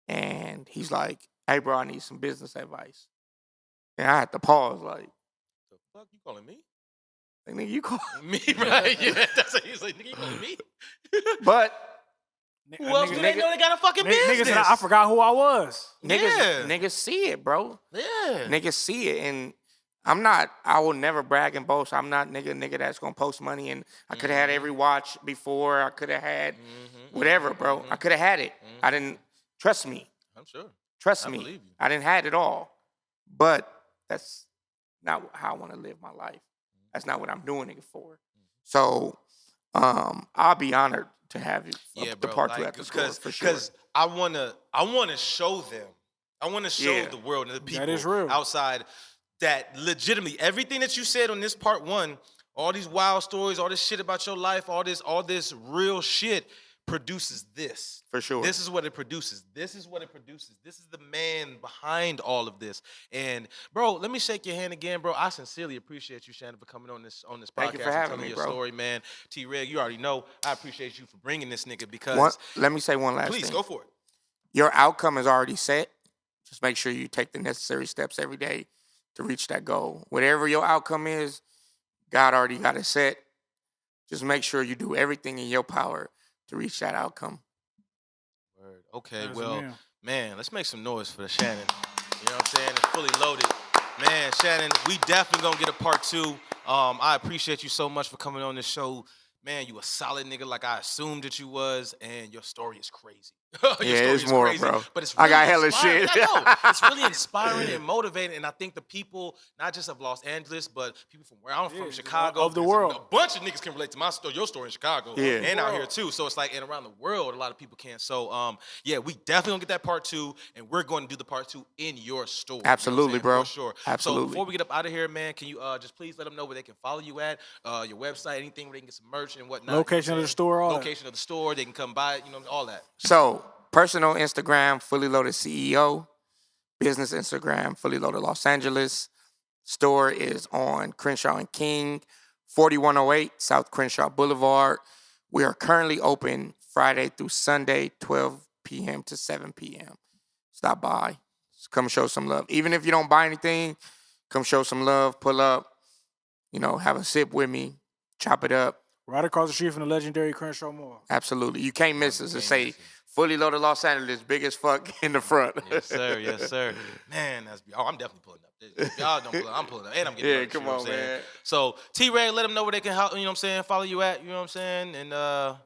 And he's like, hey, bro, I need some business advice. And I had to pause, like, The fuck you calling me? nigga, you call Me, right? Yeah, that's what he's like. Nigga, you calling me? But Who else do they know they got a fucking business? Nigga said, I forgot who I was. niggas see it, bro. Yeah. Niggas see it. And I will never brag and boast. I'm not nigga that's gonna post money and I could have had every watch before. I could have had whatever, bro. I could have had it. I didn't, trust me. I'm sure. Trust I me. believe you. I didn't have it all. But that's not how I want to live my life. That's not what I'm doing it for. So I'll be honored to have you the part 2 at the store for sure. Because I wanna show them. I wanna show the world and the people That is real. outside that legitimately everything that you said on this part 1, all these wild stories, all this shit about your life, all this real shit produces this. For sure. This is what it produces. This is what it produces. This is the man behind all of this. And bro, let me shake your hand again, bro. I sincerely appreciate you, Shannon, for coming on this podcast Thank you for and having telling me, your bro. story, man. T.REG, you already know. I appreciate you for bringing this nigga because Let me say one last please thing. go for it. Your outcome is already set. Just make sure you take the necessary steps every day to reach that goal. Whatever your outcome is, God already got it set. Just make sure you do everything in your power to reach that outcome. Word. Okay, Yes, well, ma'am. man, let's make some noise for Shannon. You know what I'm saying? It's fully loaded. Man, Shannon, we definitely gonna get a part 2. I appreciate you so much for coming on this show. Man, you a solid nigga like I assumed that you was, and your story is crazy. Your story it's is more, crazy, bro. but it's I really got hella inspiring. shit. I know. It's really inspiring and motivating, and I think the people, not just of Los Angeles, but people from where I'm from, Chicago, of the because world. A bunch of niggas can relate to my story, your story in Chicago, Yeah. and out here too. So it's like, and around the world, a lot of people can't. So, yeah, we definitely gonna get that part 2, and we're going to do the part 2 in your store. Absolutely, you know what I'm bro. saying? For sure. Absolutely. So before we get up out of here, man, can you just please let them know where they can follow you at, your website, anything where they can get some merch and whatnot. Location of the store, all that. Location of the store, they can come by, all that. So, personal Instagram, Fully Loaded CEO. Business Instagram, Fully Loaded Los Angeles. Store is on Crenshaw and King, 4108 South Crenshaw Boulevard. We are currently open Friday through Sunday, 12 p.m. to 7 p.m. Stop by. Just come show some love. Even if you don't buy anything, come show some love, pull up, have a sip with me, chop it up, Right across the street from the legendary Crenshaw Mall. Absolutely. You can't miss us. It say Fully Loaded Los Angeles, big as fuck in the front. Yes, sir. Yes, sir. Man, I'm definitely pulling up. If y'all don't pull up, I'm pulling up. And I'm getting merch, come you know on, what I'm saying? man. So, T.REG, let them know where they can help, you know what I'm saying, follow you at, you know what I'm saying? And, we're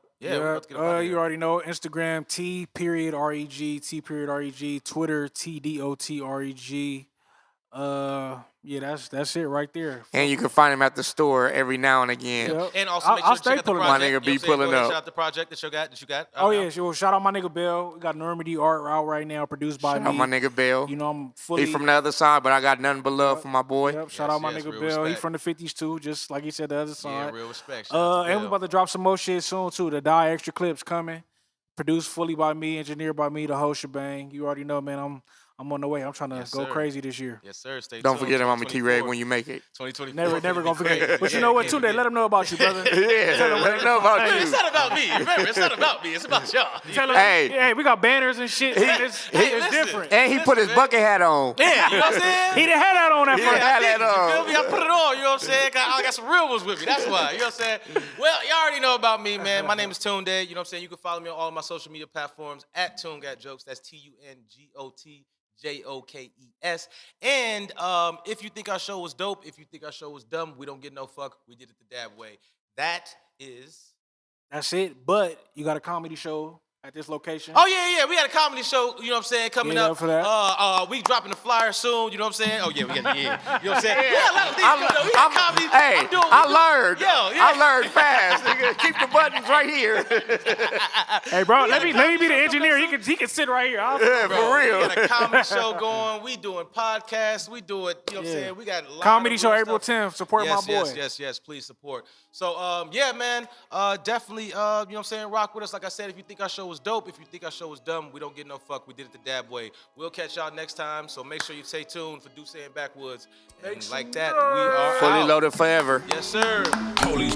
about to get up out of you here. already know Instagram T.REG, T.REG, Twitter TDOTREG. That's it right there. And you can find him at the store every now and again. Yep. And also make sure I'll to check out the pulling up. project. My nigga you know be what I'm saying? pulling Go ahead, up. Shout out the project that you got. Oh yeah, well, shout out my nigga Bell. We got Normandy art out right now, produced by Shout me. out my nigga Bill. You know I'm fully. He from the other side, but I got nothing but love for my boy. Yep, shout out my yes, nigga real Bell. He respect. from the 50s too, just like he said the other side. Yeah, real respect. Shout out to And we Bill. about to drop some more shit soon too. The Die Extra Clips coming, produced fully by me, engineered by me, the whole shebang. You already know, man. I'm on the way. I'm trying to go sir. crazy this year. Yes, sir. Stay Don't tuned. forget him, I'm a T-Reg 2024. when you make it. 2024. Never gonna forget. Crazy. But you know what, too? Let them know about you, brother. Yeah, let him know about Hey, you. it's not about me. Remember, it's not about me. It's about y'all. Tell them, Hey. hey, we got banners and shit. Man. It's listen. different. And he put his bucket hat on. Yeah, you know what I'm saying? He done had that on that He first. done had I did, that on. You feel me? I put it on, you know what I'm saying? I got some real ones with me. That's why. You know what I'm saying? Well, y'all already know about me, man. My name is TunDeeEeEEE. You know what I'm saying? You can follow me on all of my social media platforms at TunGotJokes. That's TUNGOTJOKES. And if you think our show was dope, if you think our show was dumb, we don't get no fuck. We did it the dab way. That is. That's it. But you got a comedy show at this location. Oh, yeah. We got a comedy show, you know what I'm saying, coming Yeah, up. for that. We dropping the flyer soon, you know what I'm saying? Oh, yeah, we got You know what I'm saying? Yeah. Yeah, a lot of things coming up. We got comedy. Hey, I'm doing- I learned. Yo, yeah. I learned fast. Nigga. Keep the buttons right here. Hey, bro, let me comedy be the show engineer. coming He can sit right here. Yeah, Bro, for real. We got a comedy show going. We doing podcasts. We do it, you know what I'm saying? We got a lot Comedy of show real April stuff. 10th. Support my boy. Yes. Please support. So, yeah, man. Definitely, you know what I'm saying? Rock with us. Like I said, if you think our show was dope, if you think our show was dumb, we don't get no fuck. We did it the dab way. We'll catch y'all next time. So make sure you stay tuned for Dussé and Backwoods. And like that, we are Fully out. loaded forever. Yes, sir. Police